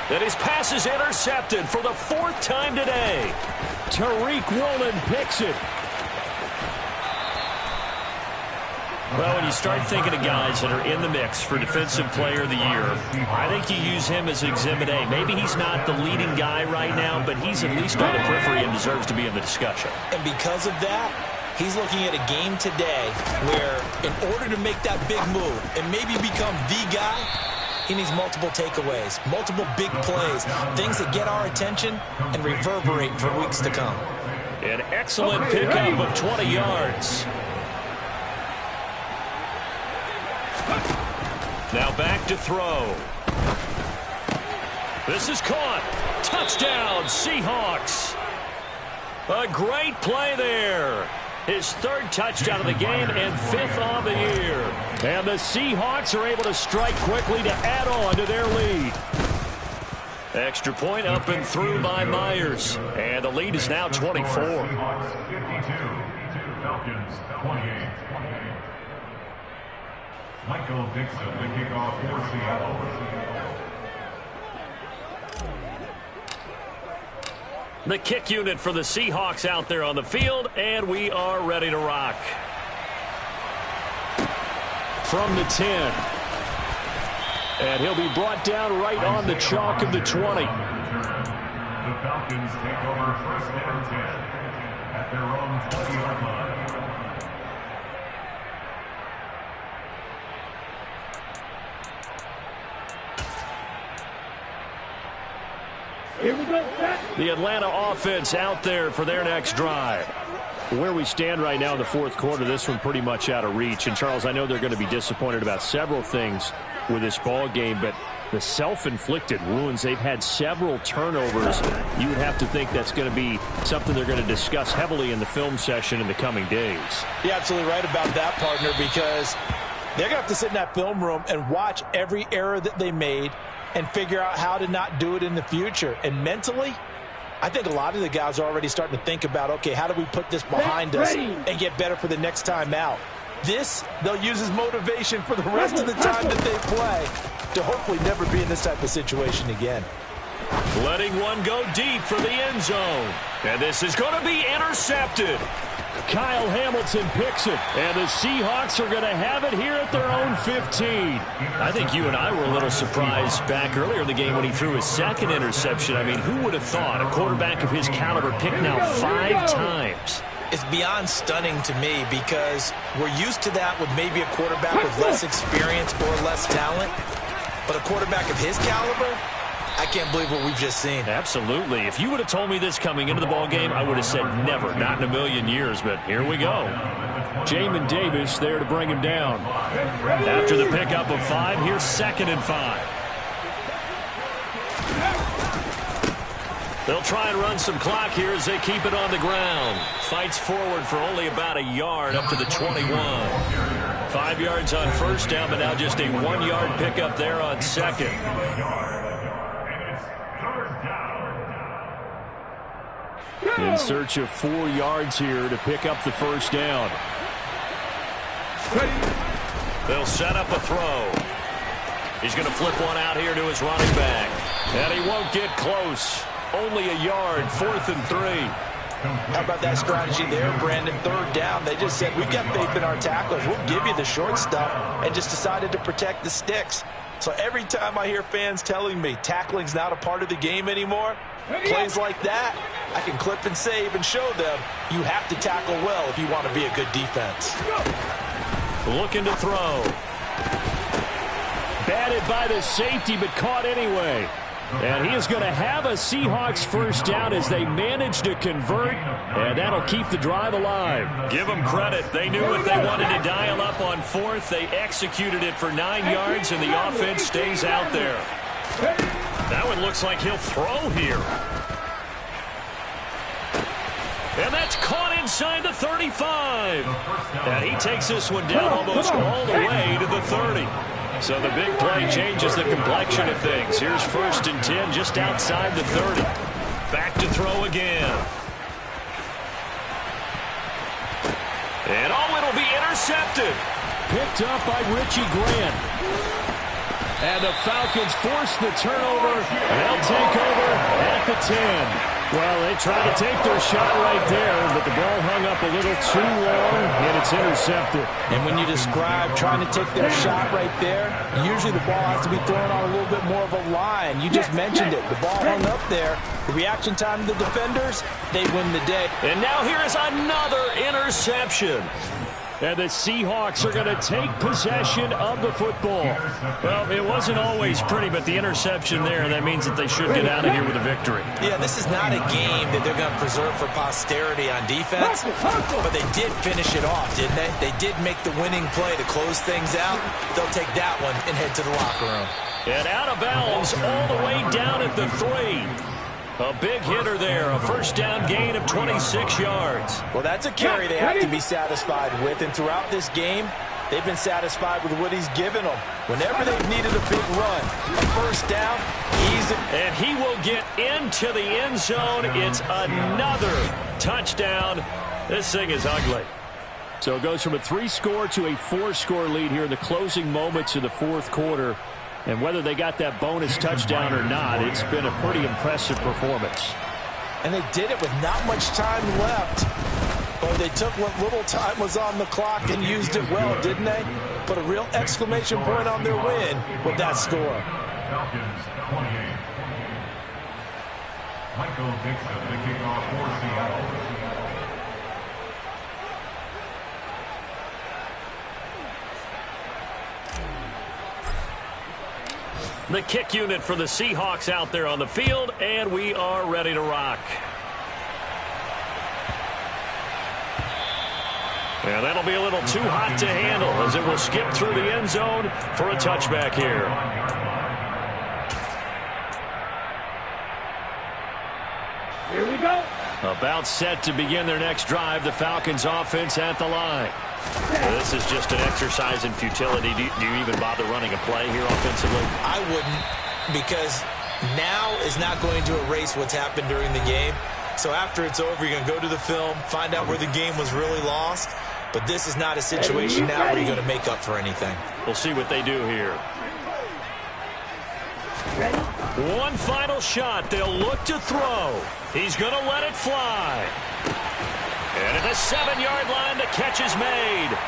And his pass is intercepted for the 4th time today. Tariq Woolen picks it. Well, when you start thinking of guys that are in the mix for Defensive Player of the Year, I think you use him as Exhibit A. Maybe he's not the leading guy right now, but he's at least on the periphery and deserves to be in the discussion. And because of that, he's looking at a game today where in order to make that big move and maybe become the guy, he needs multiple takeaways, multiple big plays, things that get our attention and reverberate for weeks to come. An excellent pickup of 20 yards. Now back to throw. This is caught. Touchdown, Seahawks. A great play there. His 3rd touchdown of the game and 5th on the year. And the Seahawks are able to strike quickly to add on to their lead. Extra point up and through by Myers. And the lead is now 24. 52, Falcons 28. Michael Dixon, the kickoff for Seattle. The kick unit for the Seahawks out there on the field, and we are ready to rock. From the 10. And he'll be brought down right on the chalk of the 20. The Falcons take over 1st and 10 at their own 20-yard line. Here we go, set. The Atlanta offense out there for their next drive. Where we stand right now in the fourth quarter, this one pretty much out of reach. And, Charles, I know they're going to be disappointed about several things with this ball game, but the self-inflicted wounds, they've had several turnovers. You would have to think that's going to be something they're going to discuss heavily in the film session in the coming days. You're absolutely right about that, partner, because they're going to have to sit in that film room and watch every error that they made and figure out how to not do it in the future. And mentally, I think a lot of the guys are already starting to think about, okay, how do we put this behind us and get better for the next time out? This, they'll use as motivation for the rest of the time that they play to hopefully never be in this type of situation again. Letting one go deep for the end zone. And this is going to be intercepted. Kyle Hamilton picks it, and the Seahawks are going to have it here at their own 15. I think you and I were a little surprised back earlier in the game when he threw his second interception. I mean, who would have thought a quarterback of his caliber picked now 5 times? It's beyond stunning to me because we're used to that with maybe a quarterback with less experience or less talent. But a quarterback of his caliber, I can't believe what we've just seen. Absolutely. If you would have told me this coming into the ball game, I would have said never, not in a million years. But here we go. Jamin Davis there to bring him down. After the pickup of 5, here's 2nd and 5. They'll try and run some clock here as they keep it on the ground. Fights forward for only about a yard up to the 21. 5 yards on first down, but now just a 1-yard pickup there on second. In search of 4 yards here to pick up the first down. They'll set up a throw. He's going to flip one out here to his running back. And he won't get close. Only a yard, 4th and 3. How about that strategy there, Brandon? 3rd down. They just said, we've got faith in our tacklers. We'll give you the short stuff, and just decided to protect the sticks. So every time I hear fans telling me tackling's not a part of the game anymore, plays like that, I can clip and save and show them you have to tackle well if you want to be a good defense. Looking to throw. Batted by the safety, but caught anyway. And he is going to have a Seahawks first down as they manage to convert, and that'll keep the drive alive. Give them credit. They knew what they wanted to dial up on 4th. They executed it for 9 yards, and the offense stays out there. That one looks like he'll throw here. And that's caught inside the 35. And he takes this one down almost all the way to the 30. So the big play changes the complexion of things. Here's 1st and 10 just outside the 30. Back to throw again. And it'll be intercepted. Picked up by Richie Grant. And the Falcons force the turnover. They'll take over at the 10. Well, they tried to take their shot right there, but the ball hung up a little too long, and it's intercepted. And when you describe trying to take their shot right there, usually the ball has to be thrown on a little bit more of a line. You just mentioned it. The ball hung up there. The reaction time of the defenders, they win the day. And now here is another interception. And the Seahawks are going to take possession of the football. Well, it wasn't always pretty, but the interception there, that means that they should get out of here with a victory. Yeah, this is not a game that they're going to preserve for posterity on defense, but they did finish it off, didn't they? They did make the winning play to close things out. They'll take that one and head to the locker room. And out of bounds all the way down at the 3. A big hitter there, a first down gain of 26 yards. Well, that's a carry they have to be satisfied with, and throughout this game, they've been satisfied with what he's given them. Whenever they've needed a big run, a first down, and he will get into the end zone. It's another touchdown. This thing is ugly. So it goes from a 3-score to a 4-score lead here in the closing moments of the fourth quarter. And whether they got that bonus touchdown or not, it's been a pretty impressive performance. And they did it with not much time left. But they took what little time was on the clock and used it well, didn't they? Put a real exclamation point on their win with that score. Falcons 28. Michael Dixon, the kickoff for Seattle. The kick unit for the Seahawks out there on the field, and we are ready to rock. And that'll be a little too hot to handle as it will skip through the end zone for a touchback here. Here we go. About set to begin their next drive, the Falcons offense at the line. This is just an exercise in futility. Do you even bother running a play here offensively? I wouldn't, because now is not going to erase what's happened during the game. So after it's over, you're going to go to the film, find out where the game was really lost. But this is not a situation now where you're going to make up for anything. We'll see what they do here. One final shot. They'll look to throw. He's going to let it fly. And at the 7-yard line, the catch is made.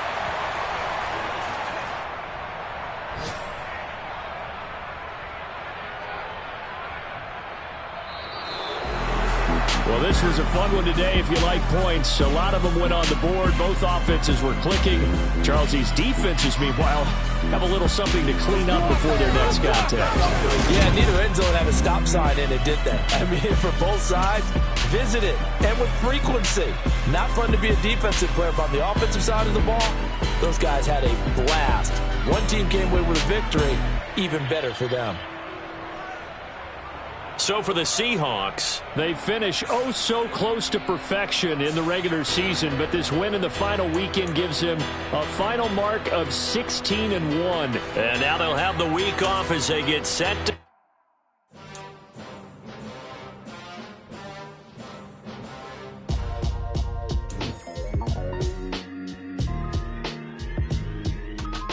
Well, this was a fun one today if you like points. A lot of them went on the board. Both offenses were clicking. Charles, these defenses, meanwhile, have a little something to clean up before their next contact. Yeah, neither end zone had a stop sign in it, did they? I mean, for both sides, visit it, and with frequency. Not fun to be a defensive player, but on the offensive side of the ball, those guys had a blast. One team came away with a victory, even better for them. So for the Seahawks, they finish oh so close to perfection in the regular season, but this win in the final weekend gives him a final mark of 16-1. And now they'll have the week off as they get set to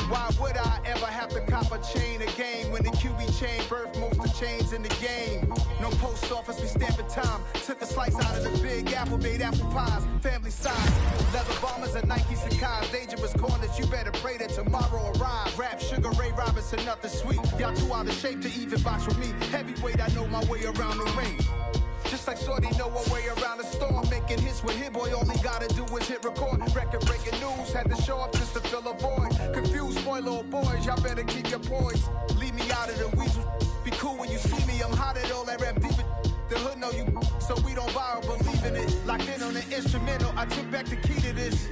Why would I ever have to cop a chain a game when the QB chain birthed most of chains in the game? No post office, we stamping time. Took a slice out of the big apple, made apple pies, family size. Leather bombers and Nike Sacai's, dangerous corners, you better pray that tomorrow arrive. Rap, Sugar Ray Robinson, nothing sweet. Y'all too out of shape to even box with me. Heavyweight, I know my way around the ring. Just like Shorty know a way around the storm. Making hits with Hit Boy, all he gotta do is hit record. Record-breaking news, had to show up just to fill a void. Confused boy, little boys, y'all better keep your poise. Leave me out of the weasel. Be cool when you see me, I'm hot at all that rap deep. The hood know you, so we don't borrow, believe in it. Locked in on the instrumental, I took back the key to this.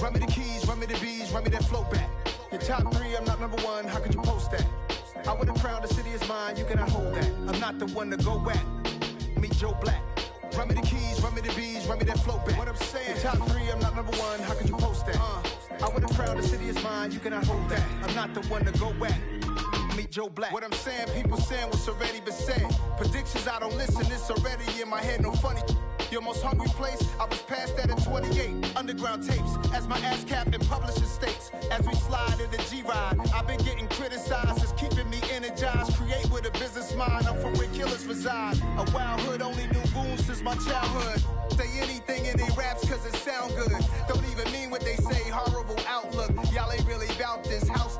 Run me the keys, run me the bees, run me that flow back. Your top 3, I'm not number 1, how could you post that? I would have crowned the city is mine, you cannot hold that. I'm not the one to go at. Meet Joe Black. Run me the keys, run me the bees, run me that flow back. What I'm saying, your top 3, I'm not number 1, how could you post that? I would have crowned the city is mine, you cannot hold that. I'm not the one to go at. Meet Joe Black. What I'm saying, people saying what's already been said. Predictions, I don't listen, it's already in my head, no funny. Your most hungry place, I was past that at 28. Underground tapes, as my ass capped in publishing states. As we slide in the G-Ride, I've been getting criticized, it's keeping me energized. Create with a business mind, I'm from where killers reside. A wild hood, only knew goons since my childhood. Say anything in their raps cause it sound good. Don't even mean what they say, horrible outlook. Y'all ain't really about this house.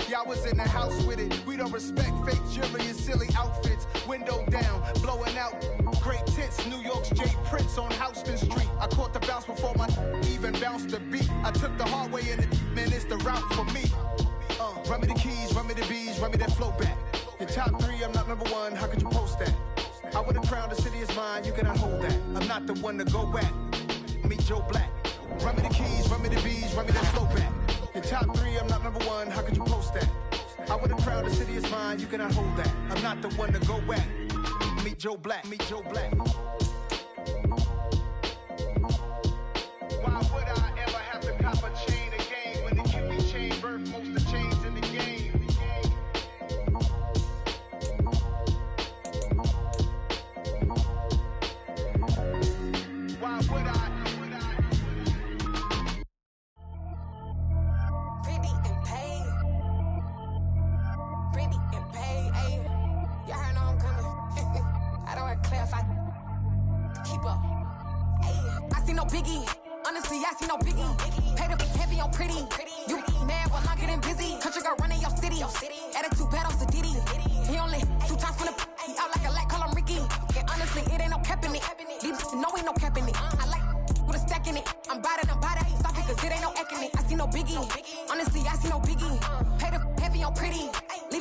Y'all was in the house with it. We don't respect fake jewelry and silly outfits. Window down, blowing out. Great tits, New York's J. Prince on Houston Street. I caught the bounce before my even bounced the beat. I took the hard way in it, man, it's the route for me. Run me the keys, run me the bees, run me that flow back. Your top 3, I'm not number 1, how could you post that? I would have crowned the city is mine, you cannot hold that. I'm not the one to go at. Meet Joe Black. Run me the keys, run me the bees, run me that flow back. Your top 3, I'm not number 1, how could you post that? I would have crowned the city is mine, you cannot hold that. I'm not the one to go at. Meet Joe Black, meet Joe Black. Why would I ever have to cop a chain a game when the QB chain birthed most of chains in the game? Why would I? Biggie, honestly, I see no biggie. Paid up heavy on pretty. You mad while I'm getting busy. Country girl running your city. Attitude bad on Sadidi. He only 2 times from the he out like a lack, call him Ricky. And honestly, it ain't no cap in it. These know ain't no cap in it. I like with a stack in it. I'm bad it, stop it, cause it ain't no eck in it. I see no biggie. Honestly, I see no biggie. Paid up heavy on pretty.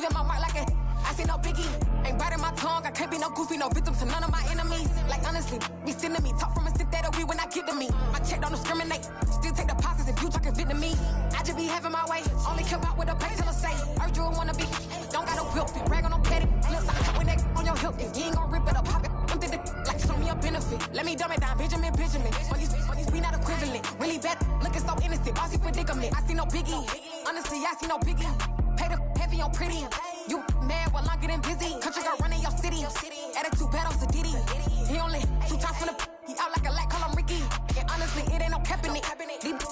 leaving my mark like a. I see no biggie. Ain't biting my tongue. I can't be no goofy, no victim to none of my enemies. Like honestly, be sending me talk from a stick that'll be when I get to me. My check don't discriminate. Still take deposits if you talking Vietnamese. I just be having my way. Only care about what the pay teller say. Urge you wanna be. Don't gotta whip it. Rag on no petty. Look like when that on your hip. And you ain't gon' rip it up. Pop it. Empty the like show me a benefit. Let me dumb it down. Benjamin. We not equivalent. Really bad. Looking so innocent. Bossy predicament. I see no biggie. Honestly, I see no biggie. Pay the heavy on pretty. You mad while I'm getting busy. Country girl running your city. Attitude bad on Diddy. He only 2 times from the. He out like a light, call him Ricky. And honestly, it ain't no cap in it.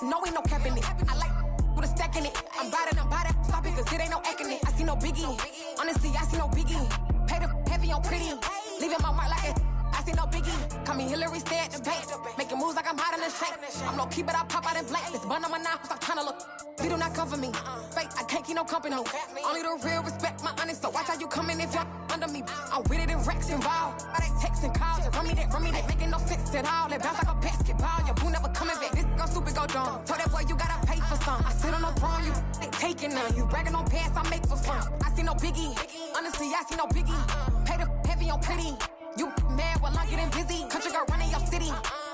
No, ain't no cap in it. I like with a stack in it. I'm by that. Stop it, cause it ain't no acting it. I see no biggie. Honestly, I see no biggie. Pay the heavy on pretty. Leaving my mark like it. I see no biggie. Call me Hillary, stay at the bank. Making moves like I'm hiding in shape. I'm low key, but I pop out in blank. This bun on my knife, stop trying to look. They do not cover me. Fake, I can't keep no company. Only the real respect my honest. So watch how you coming if you're under me. I'm with it in Rex involved. But they texting calls and run me that. Making no sense at all. They bounce like a basketball. Your boo never coming back. This go stupid, go dumb. Told that boy you gotta pay for some. I sit on no throne, you ain't taking none. You bragging on pants, I make for fun. I see no biggie. Honestly, I see no biggie. Pay the heavy on pretty. You mad while I'm getting busy. Country girl running your city.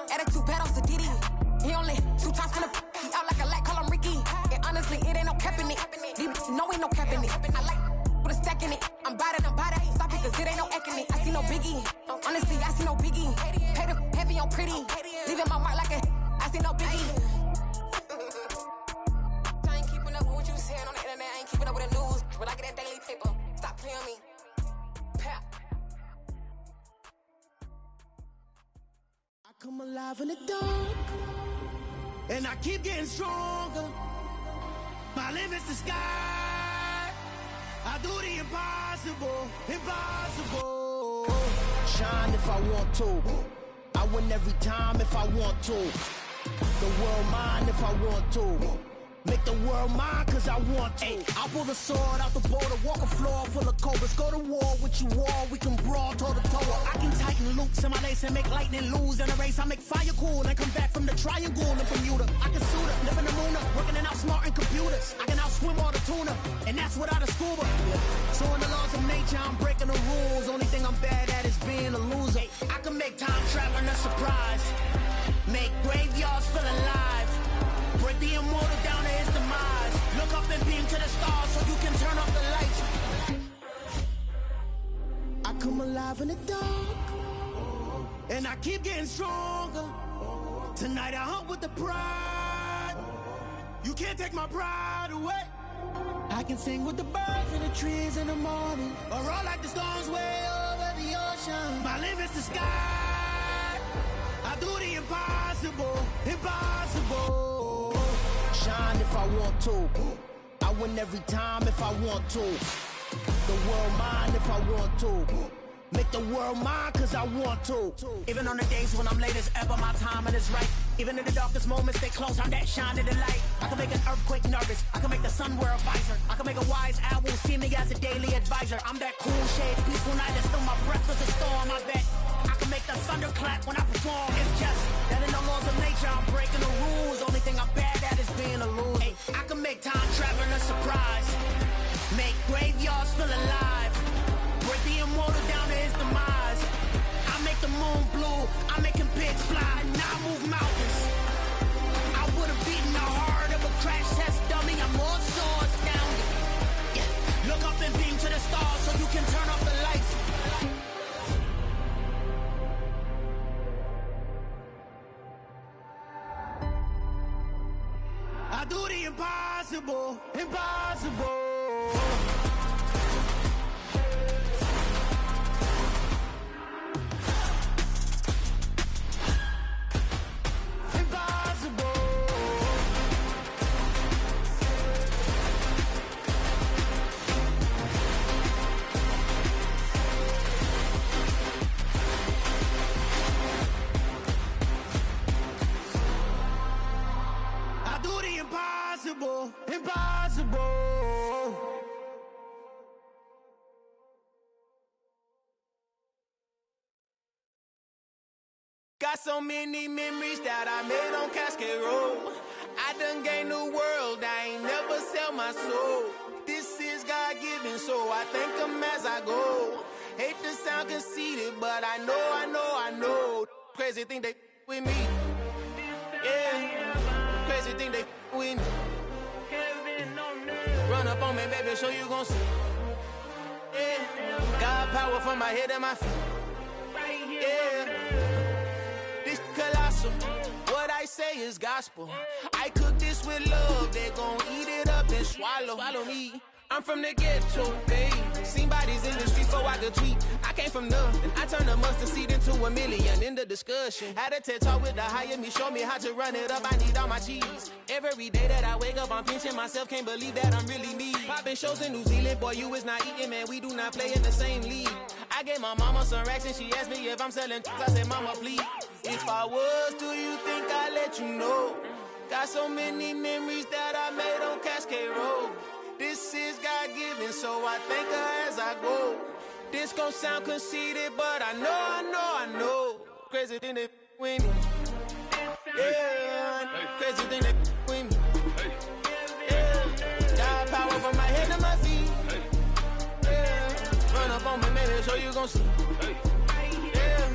Attitude bad on Diddy. He only 2 times from the. He out like a light, call him Ricky. And honestly, it ain't no cap in it. No, ain't no cap in it. I like with a stack in it. I'm by that. Stop it, cause it ain't no acting it. I see no biggie. Honestly, I see no biggie. Pay the heavy on pretty. Leaving my mark like a. I see no biggie. I ain't keeping up with what you saying on the internet. I ain't keeping up with the news. But I get that daily paper. Stop playing me. Pap. Come alive in the dark, and I keep getting stronger. My limit's the sky. I do the impossible. Shine if I want to. I win every time if I want to. The world mine if I want to. Make the world mine cause I want to. I'll pull the sword out the border, walk a floor full of cobras. Go to war with you all, we can brawl toe to toe. I can tighten loops in my lace and make lightning lose in a race. I make fire cool and come back from the triangle in Bermuda. I can suit up, live in the moon up, working and outsmarting computers. I can outswim all the tuna, and that's without a scuba. So in the laws of nature, I'm breaking the rules. Only thing I'm bad at is being a loser. I can make time traveling a surprise. Make graveyards feel alive. Break the immortal down to his demise. Look up and beam to the stars so you can turn off the lights. I come alive in the dark, and I keep getting stronger. Tonight I hunt with the pride. You can't take my pride away. I can sing with the birds and the trees in the morning, or roll like the storms way over the ocean. My limit's the sky. I do the impossible. Shine if I want to. I win every time if I want to. The world mine if I want to. Make the world mine cause I want to. Even on the days when I'm late as ever, my timing is right. Even in the darkest moments, they close, I'm that shine in the light. I can make an earthquake nervous, I can make the sun wear a visor. I can make a wise owl see me as a daily advisor. I'm that cool shade, peaceful night, and still my breath is a storm, I bet. I can make the thunder clap when I perform. It's just that in the laws of nature, I'm breaking the rules. Only thing I'm bad at is being a loser. Hey, I can make time traveling a surprise. Make graveyards feel alive. Break the immortal down to his demise. I make the moon blue. I make him pigs fly. Now I move mountains. I would have beaten the heart of a crash test dummy. I'm more so astounded. Yeah. Look up and beam to the stars so you can turn off the lights. I do the impossible. Impossible. Got so many memories that I made on Cascade Road. I done gained the world, I ain't never sell my soul. This is God-given, so I thank him as I go. Hate to sound conceited, but I know. Crazy thing they with me. Yeah. Crazy thing they with me. Run up on me, baby, so you gon' see. Yeah. Got power from my head and my feet. Yeah. This colossal. What I say is gospel. I cook this with love. They gon' eat it up and swallow me. I'm from the ghetto, babe. Seen bodies in the streets so I could tweet. I came from nothing. I turned a mustard seed into a million in the discussion. Had a TED talk with the higher me, show me how to run it up. I need all my cheese. Every day that I wake up, I'm pinching myself. Can't believe that I'm really me. Popping shows in New Zealand, boy, you is not eating, man. We do not play in the same league. I gave my mama some racks and she asked me if I'm selling. I said, mama, please. If I was, do you think I'd let you know? Got so many memories that I made on Cascade Road. This is God-given, so I thank her as I go. This gon' sound conceited, but I know. Crazy thing they with me. Yeah, crazy thing they with me. Yeah, got power from my head to my feet. Yeah, run up on me, maybe, so you gon' see. Yeah.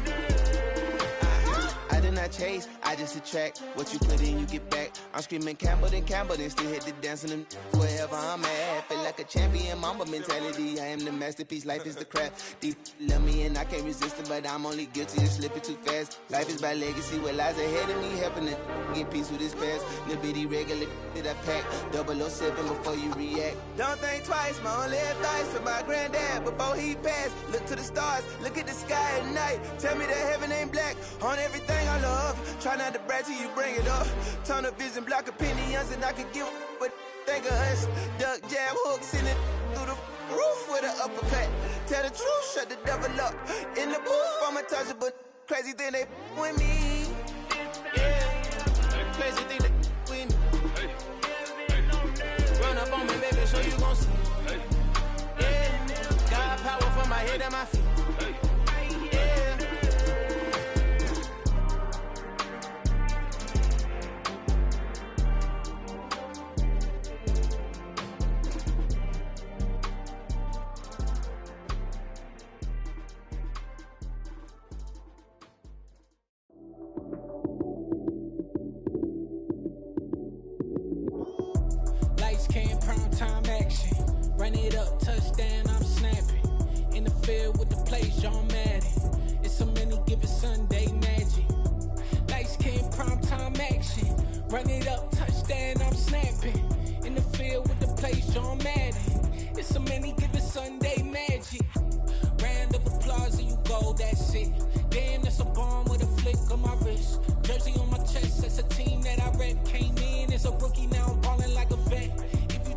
I did not chase, I just attract. What you put in, you get back. I'm screaming Campbell, then still hit the dance and them wherever I'm at. Feel like a champion, mamba mentality. I am the masterpiece, life is the crap. Deep love me and I can't resist it, but I'm only guilty of slipping too fast. Life is by legacy, what lies ahead of me, helping to get peace with this past. Little bitty regular that I pack, 007 before you react. Don't think twice, my only advice for my granddad before he passed. Look to the stars, look at the sky at night. Tell me that heaven ain't black on everything I love. Try not to brag till you bring it up. Tunnel vision, block opinions, and I could give but think of us. Duck jab hooks in it through the roof with an uppercut. Tell the truth, shut the devil up. In the booth, I'm untouchable. Crazy thing they with me. Yeah, crazy thing they with me. Run up on me, baby, so you gon' see. Yeah, got power from my head and my feet. Yeah. Run it up, touchdown, I'm snapping. In the field with the plays, John Madden. It's so many given Sunday magic. Lights came prime time action. Run it up, touchdown, I'm snapping. In the field with the plays, John Madden. It's so many given Sunday magic. Round of applause and you go, that's it. Damn, that's a bomb with a flick on my wrist. Jersey on my chest, that's a team that I rep. Came in as a rookie, now I'm balling like a vet.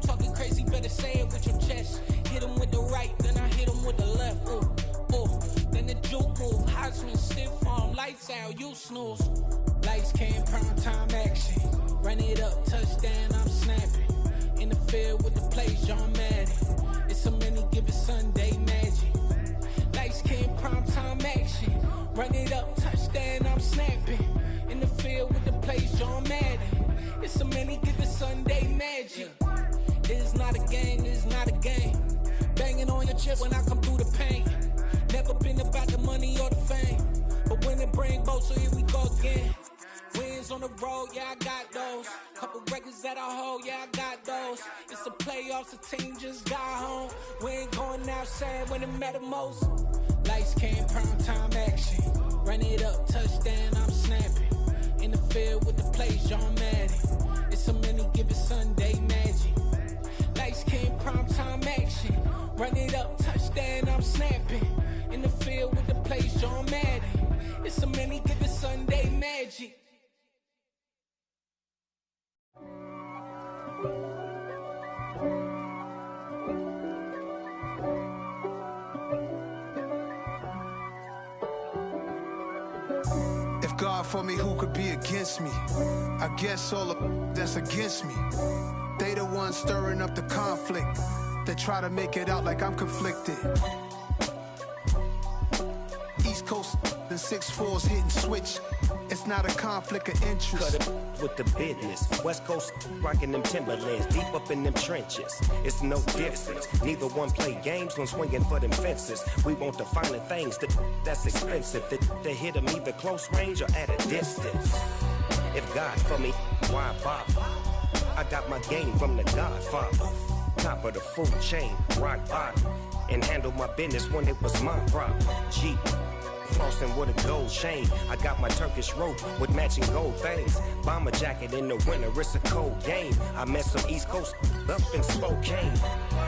Talking crazy, better say it with your chest. Hit him with the right, then I hit him with the left. Ooh, ooh. Then the juke move. Heisman stiff arm, lights out, you snooze. Lights came, prime time action. Run it up, touchdown, I'm snapping. In the field with the plays, John Madden. It's so many given Sunday magic. Lights came, prime time action. Run it up, touchdown, I'm snapping. In the field with the plays, John Madden. It's so many given Sunday magic. It's not a game, it's not a game. Banging on your chest when I come through the pain. Never been about the money or the fame. But when it bring both, so here we go again. Wins on the road, yeah, I got those. Couple records that I hold, yeah, I got those. It's the playoffs, the team just got home. We ain't going outside when it matter most. Lights came, prime time action. Run it up, touchdown, I'm snapping. In the field with the plays, John Madden. It's so many given Sunday magic. Lights came, prime time action. Run it up, touchdown, I'm snapping. In the field with the plays, John Madden. It's so many given Sunday magic. If God for me, who could be against me? I guess all of that's against me. They the ones stirring up the conflict. They try to make it out like I'm conflicted. East Coast, and 6'4's hitting switch. It's not a conflict of interest. Cut it with the business. West Coast rocking them Timberlands, deep up in them trenches. It's no difference. Neither one play games when swinging for them fences. We want the finer things that's expensive. To hit them either close range or at a distance. If God for me, why bother? I got my game from the Godfather. Top of the food chain, rock bottom. And handle my business when it was my problem. Jeep. Flossing with a gold chain. I got my Turkish rope with matching gold things. Bomber jacket in the winter, it's a cold game. I met some East Coast up in Spokane.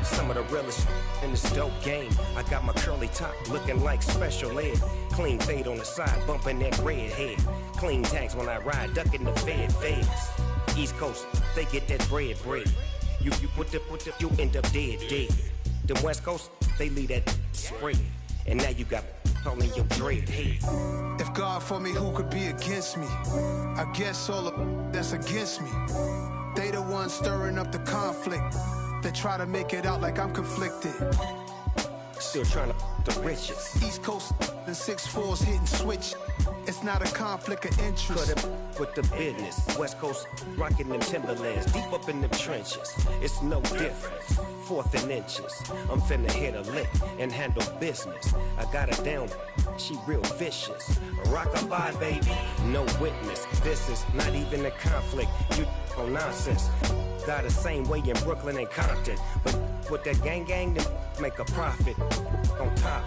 Some of the realest in this dope game. I got my curly top looking like special ed. Clean fade on the side, bumping that red head. Clean tags when I ride, ducking the feds. East Coast, they get that bread. You you end up dead. The West Coast, they leave that spread. And now you got all in your dread head. If God for me, who could be against me? I guess all of that's against me. They the ones stirring up the conflict. They try to make it out like I'm conflicted. Still trying to the riches. East Coast and 6'4's hitting switch. It's not a conflict of interest. Cut it with the business. West Coast rocking them Timberlands, deep up in them trenches. It's no difference. 4th and inches. I'm finna hit a lick and handle business. I got her down, she real vicious. Rock-a-bye, baby, no witness. This is not even a conflict. You on nonsense. Got the same way in Brooklyn and Compton. But with that gang, then make a profit. On top,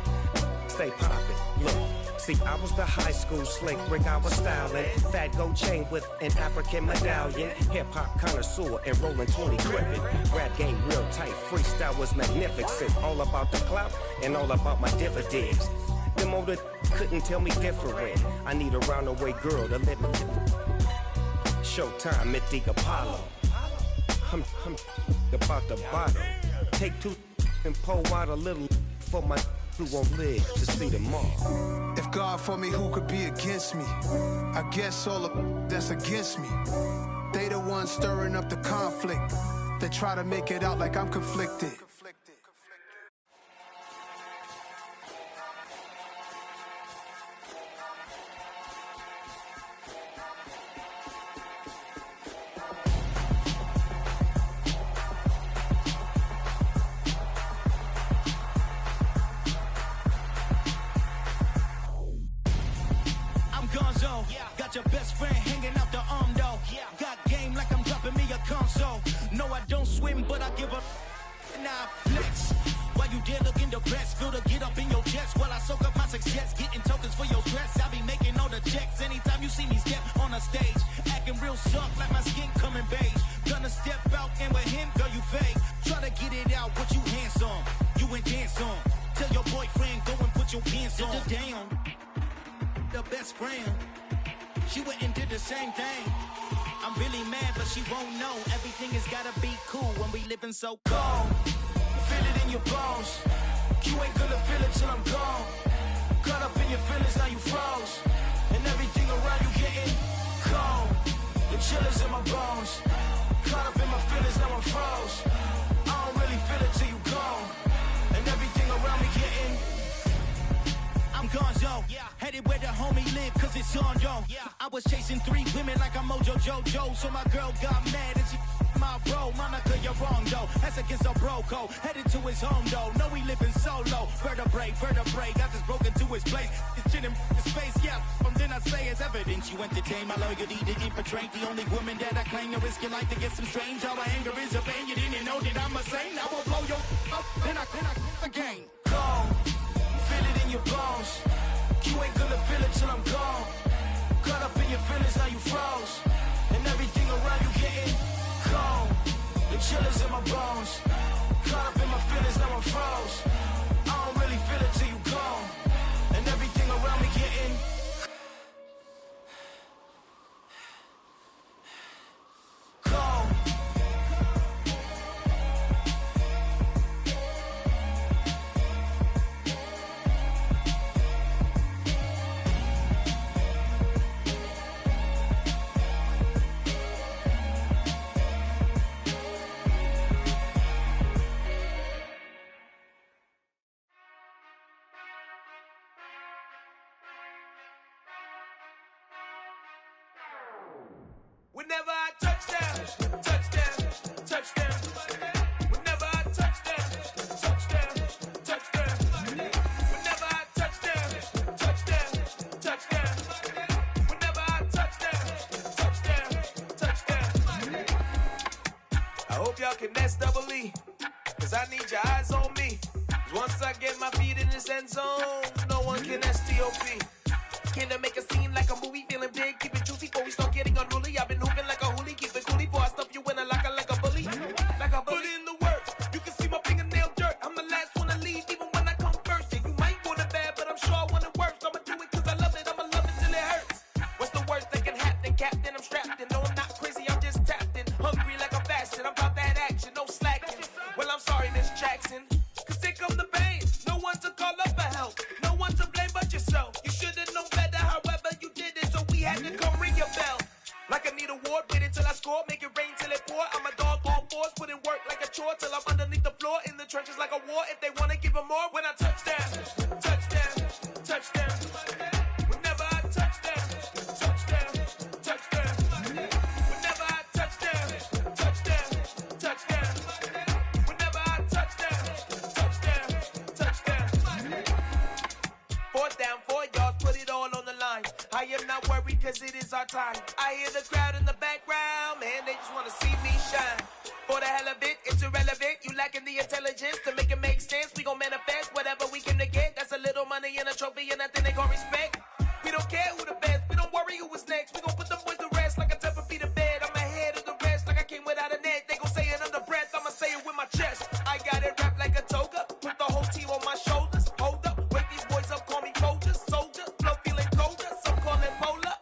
stay poppin'. Look. See, I was the high school slick Rick, I was styling. Fat gold chain with an African medallion. Hip-hop connoisseur and rolling 20 gripping. Rap game real tight, freestyle was magnificent. All about the clout and all about my dividends. Them older couldn't tell me different. I need a roundaway girl to live it. Showtime at the Apollo. I'm about the bottom. Take 2 and pour out a little for my who won't live to see tomorrow. If God for me, who could be against me? I guess all of that's against me. They the ones stirring up the conflict. They try to make it out like I'm conflicted. Got your best friend hanging out the arm though. Got game like I'm dropping me a console. No, I don't swim, but I give a now flex. While you there looking depressed, feel the get up in your chest while I soak up my success, getting tokens for your stress. I be making all the checks anytime you see me step on a stage, acting real soft like my skin coming beige. Gonna step out and with him, girl, you fake. Try to get it out, what you handsome, you ain't dance on. Tell your boyfriend go and put your pants on. Down, the best friend. She went and did the same thing. I'm really mad, but she won't know. Everything has gotta be cool when we living so cold. Feel it in your bones. You ain't gonna feel it till I'm gone. Caught up in your feelings, now you froze. And everything around you getting cold. The chillers in my bones. Caught up in my feelings, now I'm froze. I don't really feel it till you gone. And everything around me getting I'm gonzo, headed where the homie live, cause it's on, yo. I was chasing 3 women like I'm Mojo Jojo, so my girl got mad and she my bro. Monica, you're wrong, though. That's against a bro code. Headed to his home, though. No, we living solo. Vertebrae, got this broken to his place. It's shit in his face, yeah. From then I say it's evidence you entertain my loyalty to infiltrate. The only woman that I claim to risk your life to get some strange. All my anger is a pain. You didn't know that I'm a saint. I will blow your up, then I again. Cold. Feel it in your bones. You ain't gonna feel it till I'm gone. Caught up in your feelings, now you froze. And everything around you getting cold. The chillers in my bones. Caught up in my feelings, now I'm froze. I don't really feel it till you gone. And everything around me getting cold. Whenever I touchdown, touchdown, touchdown. Whenever I touchdown, touchdown, touchdown. Whenever I touchdown, touchdown, touchdown. Whenever I touchdown, touchdown, touchdown. I hope y'all can nest double E, cause I need your eyes on me. Cause once I get my feet in this end zone, no one can STOP. Came to make a scene like a movie, feeling big, keep it juicy before we start getting unruly. I've been hooping like a hoolie, keep it coolie before I stuff you in a locker like a bully. Like a bully. Put in the work, you can see my fingernail dirt. I'm the last one to leave, even when I come first. Yeah, you might want it bad, but I'm sure I want it worse. I'ma do it cause I love it, I'ma love it till it hurts. What's the worst that can happen, Captain? I'm strapped in, no I'm not crazy, I'm just tapped in. Hungry like a bastard, I'm about that action, no slacking. Well, I'm sorry, Miss Jackson, cause here come the pain. No one to call up for help, no one to blame but yourself. You should've known better, however you did it, so we had to come ring your bell. Like I need a ward, wait until I score, make it rain till it pour. I'm a dog on fours, put in work like a chore till I'm underneath the floor, in the trenches like a war. If they wanna give them more, when I touchdown, touchdown, touchdown. Whenever I touchdown, touchdown, touchdown. Whenever I touchdown, touchdown, touchdown. Whenever I touchdown, touchdown, touchdown. 4th down, 4 yards, put it all on the line. I am not worried cause it is our time. I hear the crowd in the background, man, they just wanna see me shine. For the hell of it, it's irrelevant. You lacking the intelligence to make it make sense. We gon' manifest whatever we came to get. That's a little money and a trophy and nothing they gon' respect. We don't care who the best, we don't worry who was next. We gon' put them boys to rest like a temper feet of bed. I'm ahead of the rest like I came without a net. They gon' say it under breath, I'ma say it with my chest. I got it wrapped like a toga, put the whole team on my shoulders. Hold up, wake these boys up, call me Folger, soldier. Flow feeling colder, some call it polar.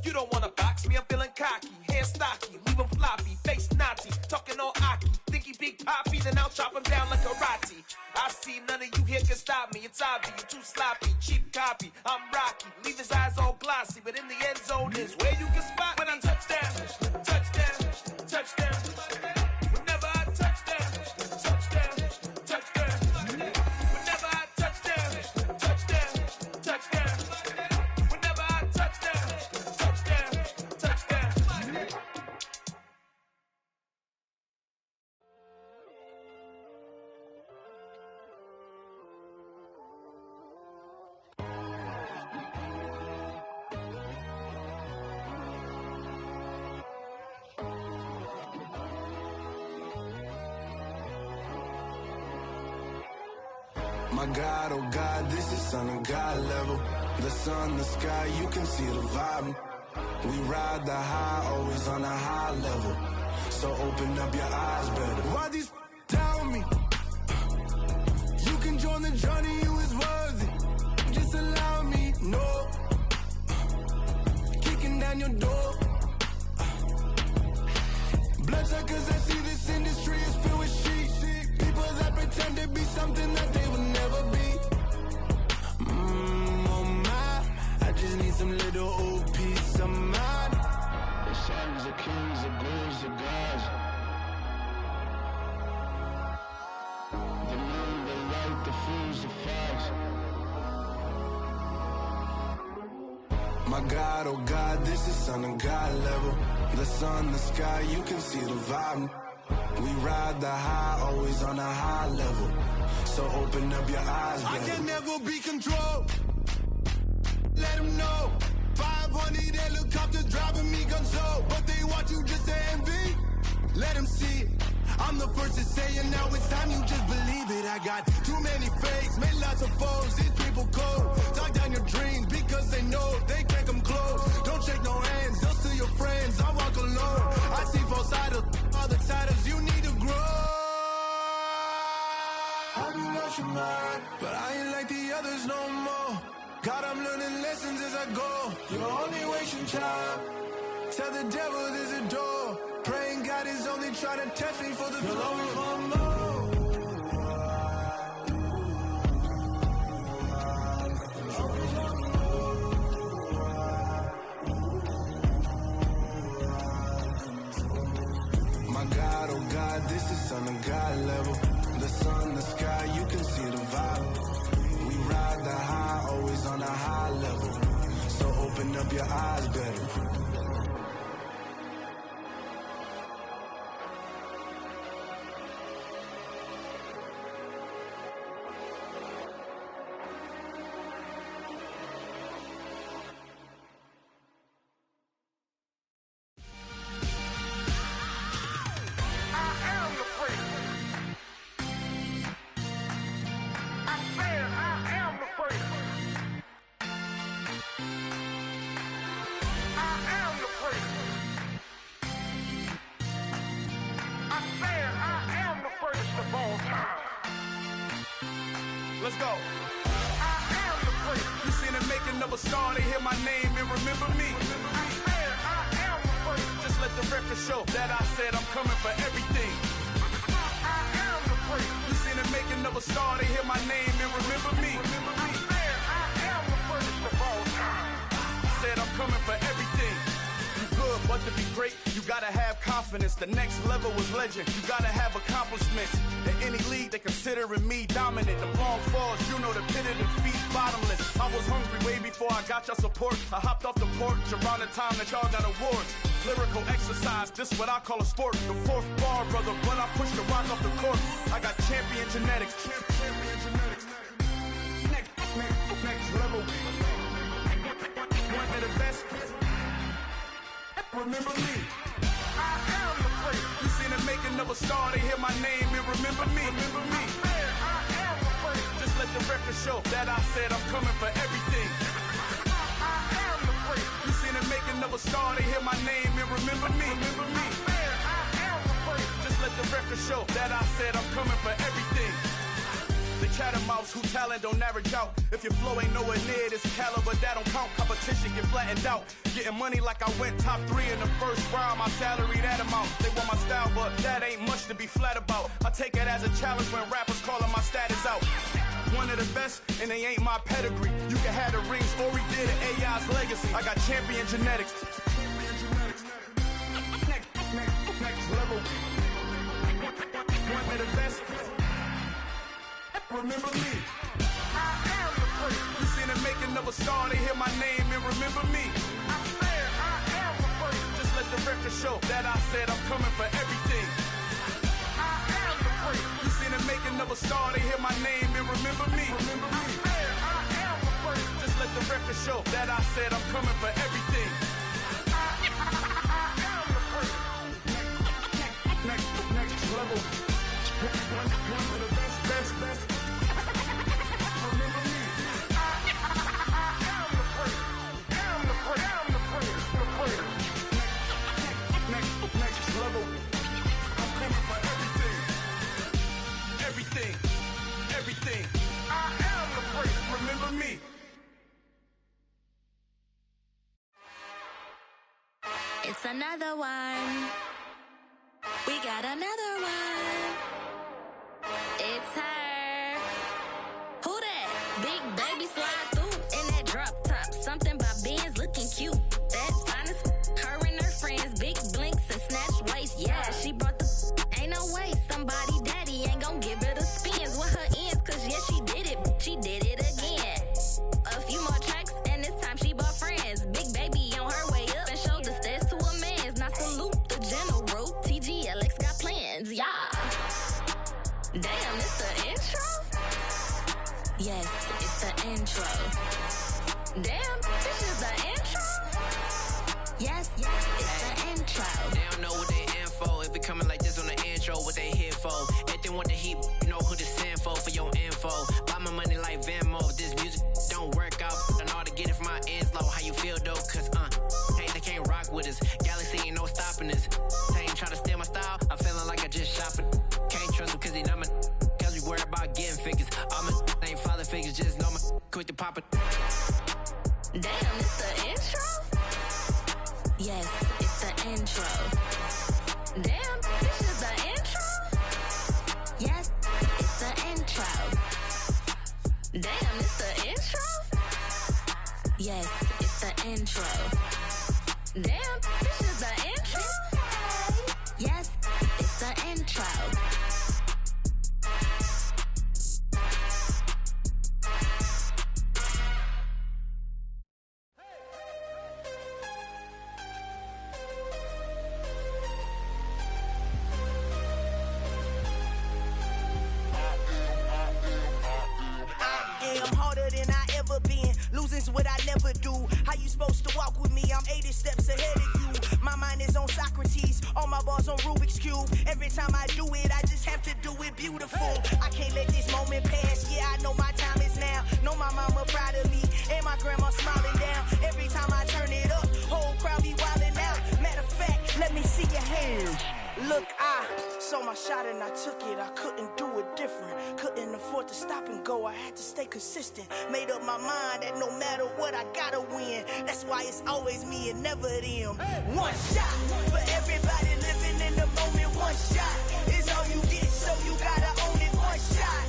You don't wanna box me, I'm feeling cocky. Hair stocky, leave him floppy, face naughty. Talking all aki, think he big poppy, then I'll chop him down like karate. I see none of you here can stop me. It's obvious, you too sloppy, cheap copy. I'm Rocky, leave his eyes all glossy, but in the end zone is where you can spot when I touchdown, touchdown, touchdown. Whenever I touchdown, touchdown, touchdown. Whenever I touchdown, touchdown, touchdown. Whenever I touchdown, touchdown, touchdown. My God, oh God, this is Son of God level. The sun, the sky, you can see the vibe. We ride the high, always on a high level. So open up your eyes better. Why these tell me? You can join the journey, you is worthy. Just allow me, no. Kicking down your door. Bloodsuckers, I see this industry is filled with sheep. People that pretend to be something that they will never be. Oh my, I just need some little old peace of mind. The sons of kings, the ghouls, the gods. The moon, the light, the fools, the fogs. My God, oh God, this is Son of God level. The sun, the sky, you can see the vibe. We ride the high, always on a high level. So open up your eyes, baby. I can never be controlled. Let them know. 500 helicopters driving me gunso. But they want you just to envy. Let them see it. I'm the first to say it, now it's time you just believe it. I got too many fakes, made lots of foes. These people cold. Talk down your dreams because they know they can't come close. Don't shake no hands, they'll steal your friends. I walk alone. I see false idols, other titles. You need to grow. Have you lost your mind? But I ain't like the others no more. God, I'm learning lessons as I go. You're only wasting time. Tell the devil there's a door. Praying God is only trying to test me for the glory. You'll always want more. My God, oh God, this is Son of God level. The sun, the sky, you can see the vibe. We ride the high, always on a high level. So open up your eyes, baby. Let's go. I am the place. You seen the making of a star, they hear my name and remember me. I am the place. Just let the record show that I said I'm coming for everything. I am the place. You seen the making of a star, they hear my name and remember me. I am the first of all time. Said I'm coming for everything. You good, but to be great, you gotta have confidence. The next level was legend. You gotta have accomplishments. In any league, they considering me dominant. The long falls, you know the pit of defeat, bottomless. I was hungry way before I got your support. I hopped off the porch around the time that y'all got awards. Lyrical exercise, this what I call a sport. The fourth bar, brother, when I push the rock off the court. I got champion genetics. Champion genetics. Next level. One of the best. Remember me. I am the place. You seen the making of a star, they hear my name and remember me. Remember me. I am the place. Just let the record show that I said I'm coming for everything. I am the place. You seen the making of a star, they hear my name and remember me. Remember me. I am the place. Just let the record show that I said I'm coming for everything. The chattermouths who talent don't average out. If your flow ain't nowhere near this caliber, that don't count. Competition get flattened out. Getting money like I went top 3 in the first round. My salary that amount. They want my style, but that ain't much to be flat about. I take it as a challenge when rappers calling my status out. One of the best, and they ain't my pedigree. You can have the rings, or we did it, AI's legacy. I got champion genetics. Next level. One of the best. Remember me. I am the place. You seen the making of a star, they hear my name and remember me. I said I am the place. Just let the record show that I said I'm coming for everything. I am the place. You seen the making of a star, they hear my name and remember me. Remember me. I said I am the place. Just let the record show that I said I'm coming for everything. I am the place. Next level. One of the best. Next level. I'm coming for everything. Everything. I am the place. Remember me. It's another one. We got another one. It's her. Who that? Big baby slide through in that drop top. Something by Benz looking cute. That's honest. Her and her friends, big blinks and snatch waist. Yeah, she brought the. Ain't no way somebody daddy ain't gon' give her the spins with her ends. Cause yeah, she did it. She did it again. A few more tracks and this time she bought friends. Big baby on her way up and showed the stairs to a man's. Now salute the general. TGLX got plans, yeah. Damn, it's the intro? Yes, it's the intro. Damn, this is the intro? Yes, it's the intro. They don't know what they in for. If it coming like this on the intro, what they here for? If they want the heat, you know who to send for your info. Buy my money like Venmo. If this music don't work out, I know how to get it from my ends low. How you feel though? Cause hey, they can't rock with us. Galaxy ain't no stopping us. They ain't try to steal my style. I'm feeling like I just shopping. Can't trust them cause they not my. Cause we worried about getting figures. All my ain't father figures, just know my quick to pop it. Damn, it's the intro? Yes, it's the intro. Damn, this is the intro? Yes, it's the intro. Damn, it's the intro? Yes, it's the intro. Damn, this is the intro? Yes, it's the intro. I'm harder than I ever been. Losing's what I never do. How you supposed to walk with me? I'm 80 steps ahead of you. My mind is on Socrates. All my bars on Rubik's Cube. Every time I do it, I just have to do it beautiful. I can't let this moment pass. Yeah, I know my time is now. Know my mama proud of me. And my grandma smiling down. Every time I turn it up, whole crowd be wildin' out. Matter of fact, let me see your hands. Look, I saw my shot and I took it, I couldn't do it different. Couldn't afford to stop and go, I had to stay consistent. Made up my mind that no matter what, I gotta win. That's why it's always me and never them. One shot for everybody living in the moment. One shot is all you get, so you gotta own it. One shot,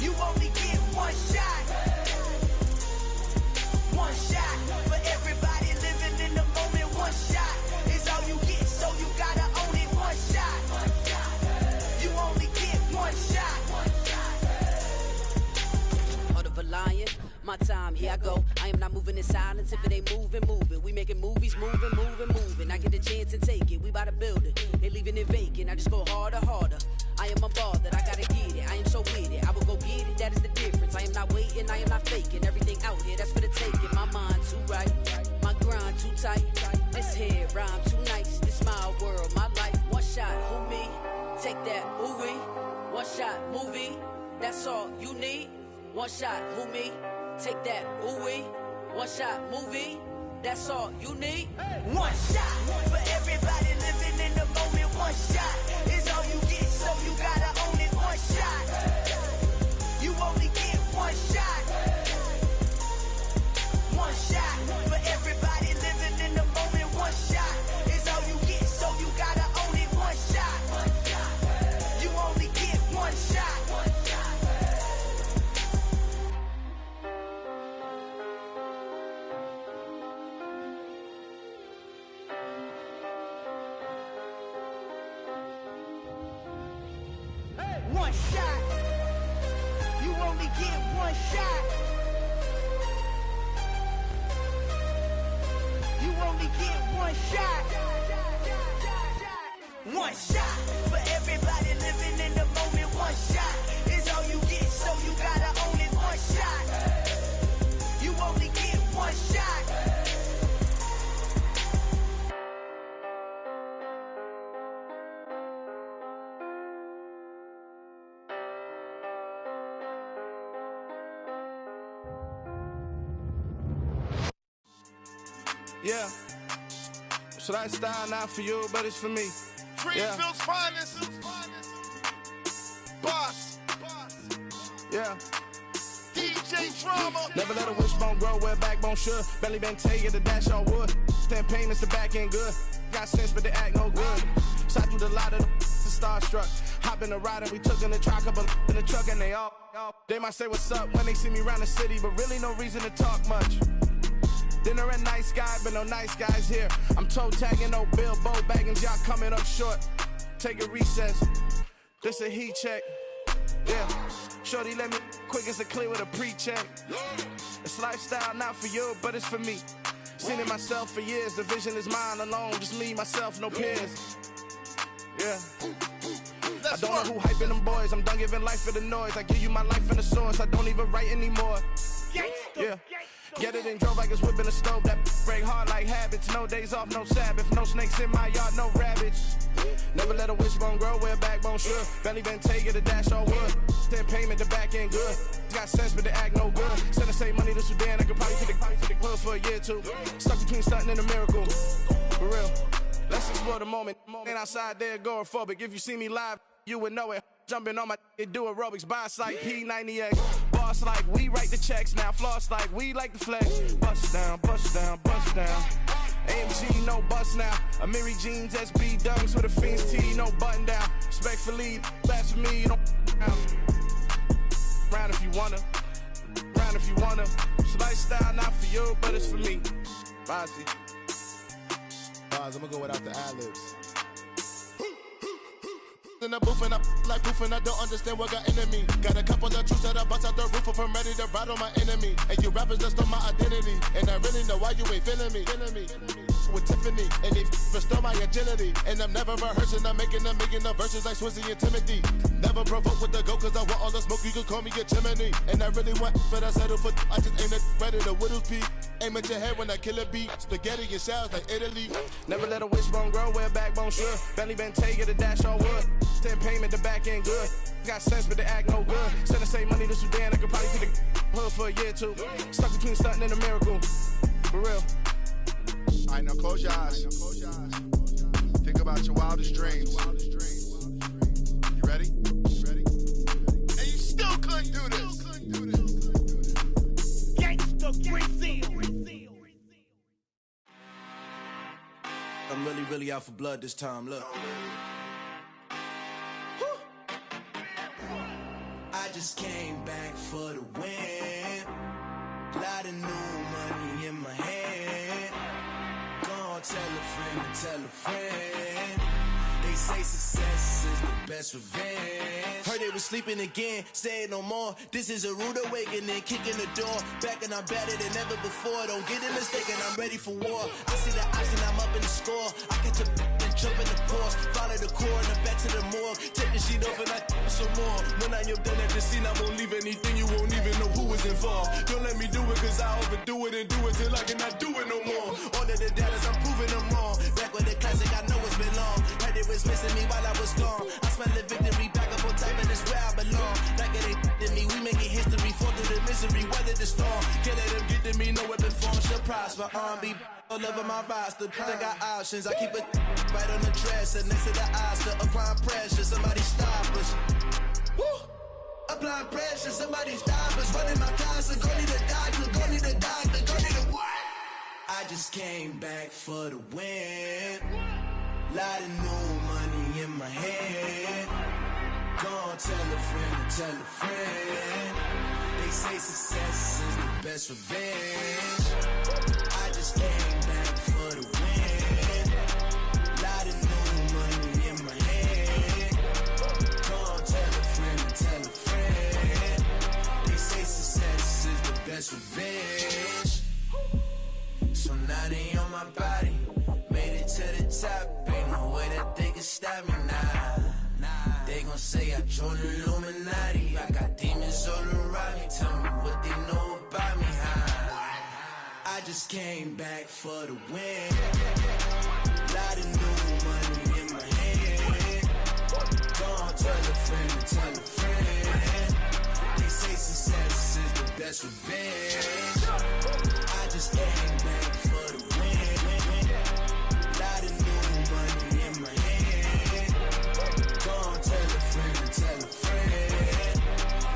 you only get one shot. One shot for everybody living in the moment. One shot is all you get, so you gotta own it. One shot, you only get one shot. Heart of a lion, my time, here I go. I am not moving in silence. If it ain't moving, move it. We making movies, moving. I get a chance and take it. We bout to build it. Ain't leaving it vacant. I just go harder. I am a ball that I gotta get it. I am so with it. I will go get it. That is the difference. I am not waiting. I am not faking. Everything out here, that's for the taking. My mind too right. My grind too tight. This head rhyme too nice. This my world, my life. One shot, who me? Take that, ooh wee. One shot, movie. That's all you need. One shot, who me? Take that, ooh wee. One shot, movie. That's all you need. One shot for everybody living in the moment. One shot is all you get, so you gotta own it. One shot, you only get one shot. One shot for everybody living in the moment. One shot is all you get, so you gotta own it. One shot, you only get one shot. One shot, you only get one shot. You only get one shot. One shot for everybody living in the moment. One shot is all you get, so you gotta own it. One shot, you only get one shot. Yeah. So that style not for you, but it's for me. Greenfield's finest. Boss. Yeah. DJ Drama. Never let a wishbone grow where backbone should. Belly been taking the dash on wood. 10 payments, the back end good. Got sense, but they act no good. Side through the lot of the starstruck. Hop in the ride and we took in the truck, couple in the truck, and they all. They might say what's up when they see me around the city, but really no reason to talk much. Dinner and nice guy, but no nice guys here. I'm toe tagging, no Bilbo baggins, y'all coming up short. Take a recess. This a heat check. Yeah. Shorty let me quick as a clear with a pre-check. It's lifestyle not for you, but it's for me. Seen it myself for years. The vision is mine alone. Just me, myself, no peers. Yeah. I don't know who hyping them boys. I'm done giving life for the noise. I give you my life in the source. I don't even write anymore. Yeah. Get it and drove like it's whipping a stove. That break hard like habits. No days off, no Sabbath. No snakes in my yard, no rabbits. Never let a wishbone grow where backbone should. Belly been taking the dash on wood. 10 payment, the back end good. Got sense, but they act no good. Send the same money to Sudan. I could probably take the hood for a year or two. Stuck between stunting and a miracle. For real. Let's explore the moment. Ain't outside there agoraphobic. If you see me live, you would know it. Jumping on my do aerobics, boss like P90X. Boss like we write the checks now. Floss like we like the flex. Bust down, bust down, bust down. AMG, no bust now. Amiri jeans, SB dunks with a Fiends T, no button down. Respectfully, that's for me, you don't down. Round if you wanna. Round if you wanna. It's lifestyle not for you, but it's for me. Bossy. Boss, I'm gonna go without the ad-libs. In the booth and I like proof and I don't understand what got into me. Got a couple of truths that I bust out the roof if I'm ready to battle my enemy. And you rappers just on my identity. And I really know why you ain't feeling me. With Tiffany, and they restore my agility. And I'm never rehearsing, I'm making a million of verses like Swizzy and Timothy. Never provoke with the go, cause I want all the smoke, you can call me a chimney. And I really want, but I settle for, I just ain't ready to Whittle's Peak. Aim at your head when I kill a beat. Spaghetti and shells like Italy. Never let a wishbone grow where backbone should. Belly been taking the dash on wood. 10 payment, the back end good. Got sense, but they act no good. Send the same money to Sudan, I could probably take the hood for a year or two. Stuck between stunting and a miracle. For real. Alright, now close your eyes. Think about your wildest dreams. really out for blood this time, look. I just came back for the win. Lot of new money in my hand. Gonna tell a friend to tell a friend. They say success is the best revenge. Heard they was sleeping again, say it no more. This is a rude awakening, kicking the door. Back and I'm better than ever before. Don't get it mistaken, I'm ready for war. I see the option, I'm up in the score. I catch a and jump in the course. Follow the core and then back to the morgue. Take the sheet off and I some more. When I am done at the scene, I won't leave anything. You won't even know who was involved. Don't let me do it, cause I overdo it and do it till I cannot do it no more. All of the doubters, I'm proving them wrong. Back with the classic, I know it's been long. Heard it was missing me while I was gone. I smell the victory, back up on time, and it's where I belong. Like it ain't to me, we making history. Fall through the misery, weather the storm. Can't let them get to me, no weapon form shall prosper. R&B all over my roster. I got options, I keep it right on the dresser. Next to the Oscar, applying pressure, somebody stop us. Woo! Applying pressure, somebody stop us. Running my concert, go need a doctor, go need a doctor, go need a what? I just came back for the win. Lot of new money in my hand. Gonna tell a friend to tell a friend. They say success is the best revenge. I just came back for the win. Lot of new money in my hand. Gonna tell a friend to tell a friend. They say success is the best revenge. So now they on my body. Made it to the top. Ain't no way that they can stop me now. They gon' say I joined the Illuminati. I got demons all around me. Tell me what they know about me, huh? I just came back for the win. Lot of new money in my hand. Gonna tell a friend to tell a friend. They say success is the best revenge. I just came back for the win. Lot of new money in my hand. Gonna tell a friend to tell a friend.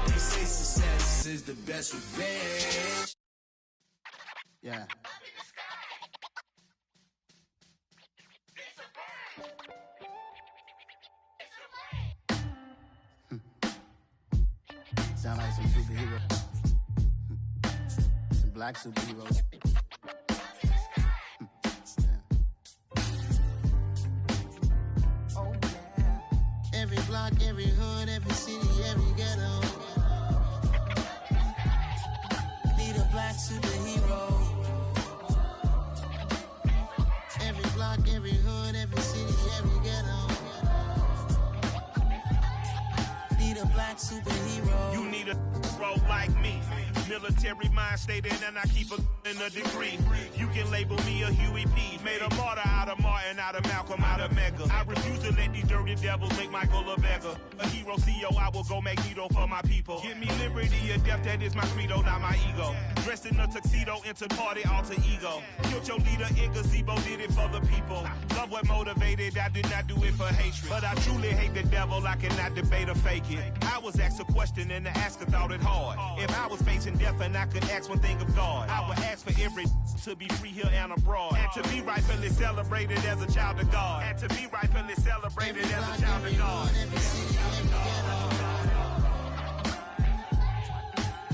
They say success is the best revenge. Yeah. Sound like some superheroes. Some black superheroes. Oh yeah. Every block, every hood, every city, every ghetto. Need a black superhero. Every block, every hood, every city, every ghetto. Need a black superhero. You need a role like me. Military mind stated, and I keep in a degree. You can label me a Huey P. Made a martyr out of Martin, out of Malcolm, out of Mega. I refuse to let these dirty devils make Michael a beggar. A hero CEO, I will go Magneto for my people. Give me liberty or death, that is my credo, not my ego. Dressed in a tuxedo, into party, alter ego. Killed your leader in gazebo, did it for the people. Love what motivated, I did not do it for hatred. But I truly hate the devil, I cannot debate or fake it. I was asked a question and the asker thought it hard. If I was facing death and I could ask one thing of God, I would ask for every to be free here and abroad, and to be rightfully celebrated as a child of God, and to be rightfully celebrated as a child of God.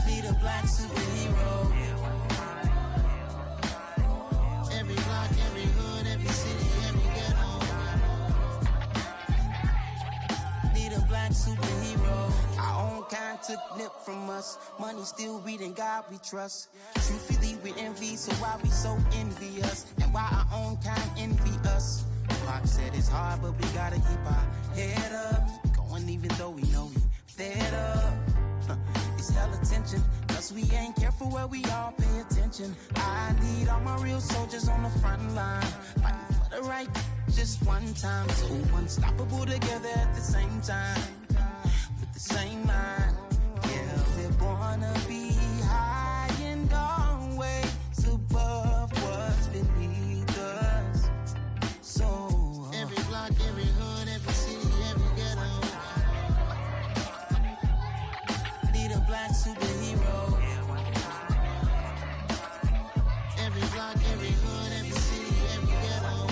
Need a black superhero. Every block, every hood, every city, every ghetto. Need a black superhero. Our own kind took nip from us. Money still reading God we trust. Truthfully we envy, so why we so envious? And why our own kind envy us? Pac said it's hard, but we gotta keep our head up. Going even though we know we fed up. It's hella tension, cause we ain't careful where we all pay attention. I need all my real soldiers on the front line, fighting for the right just one time. So unstoppable together at the same time, with the same mind. Yeah, we're gonna be high and always above what's beneath us. So every block, every hood, every city, every ghetto. Need a black superhero. Every block, every hood, every city, every ghetto.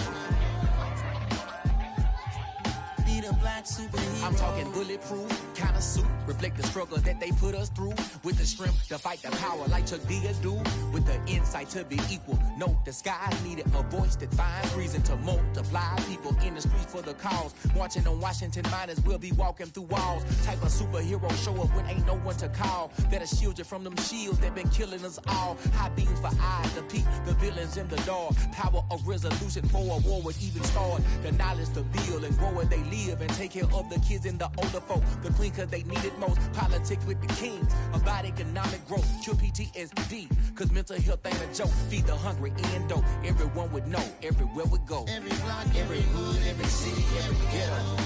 superhero. I'm talking bulletproof, kind of suit, reflect the struggle that they put us through. With the strength to fight the power like Chuck D do. With the insight to be equal, no disguise needed. A voice that finds reason to multiply. People in the streets for the cause. Marching on Washington, might as well be walking through walls. Type of superhero show up when ain't no one to call. That'll shield you from them shields that been killing us all. High beams for eyes to peek the villains in the dark. Power of resolution for a war would even start. The knowledge to build and grow where they live and take care of the kids and the older folk. The clean cause they need it most. Politics with the kings about economic growth. Cure PTSD cause mental health ain't a joke. Feed the hungry and dope. Everyone would know everywhere we go. Every block, every hood, every city, every ghetto.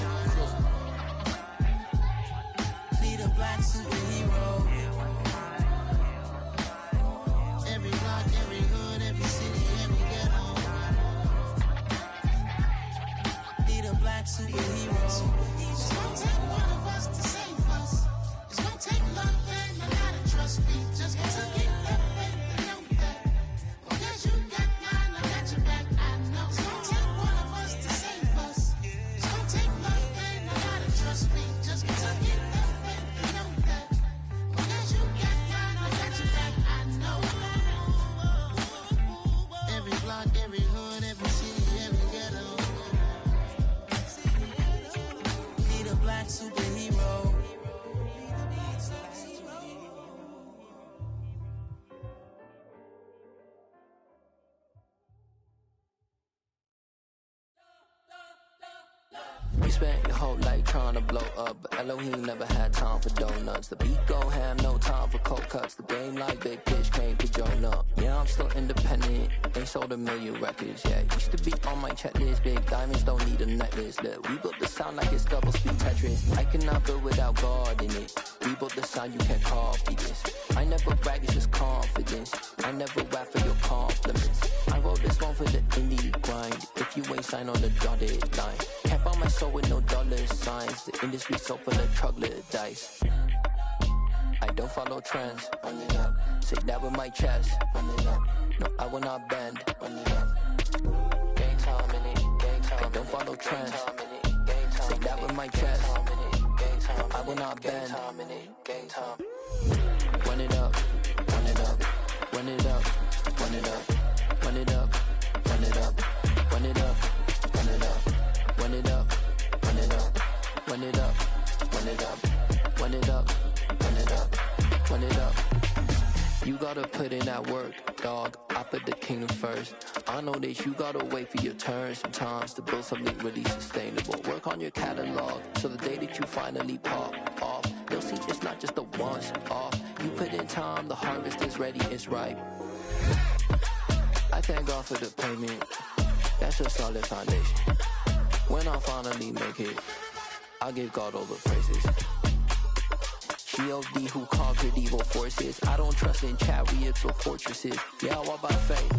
Need a black superhero. Every block, every hood, every city, every ghetto. Need a black superhero. It's gonna take one of us to save us. It's gonna take love and a lot of trust me. Just to get that faith and know that. Well, guess you got mine, I got your back, I know. It's gonna take one of us to save us. It's gonna take love and a lot of trust me. Just to get that faith and know that. Well, guess you got mine, I got your back, I know. Every block, every hood, every city, every ghetto. Need a black superhero. You spent your whole life trying to blow up, but Elohim never had time for donuts. The beat gon' have no time for cold cuts. The game like big pitch came to join up. Yeah, I'm still independent, ain't sold a million records. Yeah, used to be on my checklist. Big diamonds don't need a necklace. Look, we built the sound like it's double speed Tetris. I cannot build without God in it. We built the sound, you can't copy this. I never brag, it's just confidence. I never rap for your compliments. I wrote this one for the indie grind. If you ain't signed on the dotted line, can't buy my soul with no dollar signs. The industry so full of troglodytes. I don't follow trends. Run it up. Say that with my chest. Run it up. No, I will not bend. Run it up. Game time in it. Game time. I don't follow trends. Say that with my chest. I will not bend. Game time. Run it up. Run it up. Run it up. Run it up. Run it up. Run it up. Run it up. Run it up. Run it up. Run it up. Run it up. Run it up. Run it up. Run it up. Run it up. You gotta put in that work, dog. I put the kingdom first. I know that you gotta wait for your turn sometimes to build something really sustainable. Work on your catalog so the day that you finally pop off, you'll see it's not just a once off. You put in time, the harvest is ready, it's ripe. I thank God for the payment. That's a solid foundation. When I finally make it, I'll give God all the praises. G.O.D. who conquered evil forces. I don't trust in chariots or fortresses. Yeah, I walk by faith.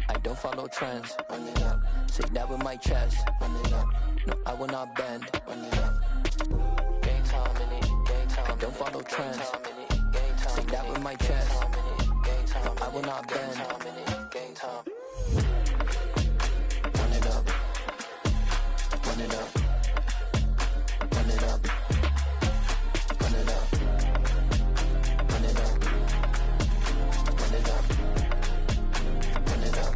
I don't follow trends. Run it up. Say that with my chest. Run it up. No, I will not bend. Run it up. Game time in it. Game time. I don't follow trends. Say that with my chest. No, I will not bend. Game time. Run it up. Run it up. Run it up. Run it up. Run it up. Run it up. Run it up.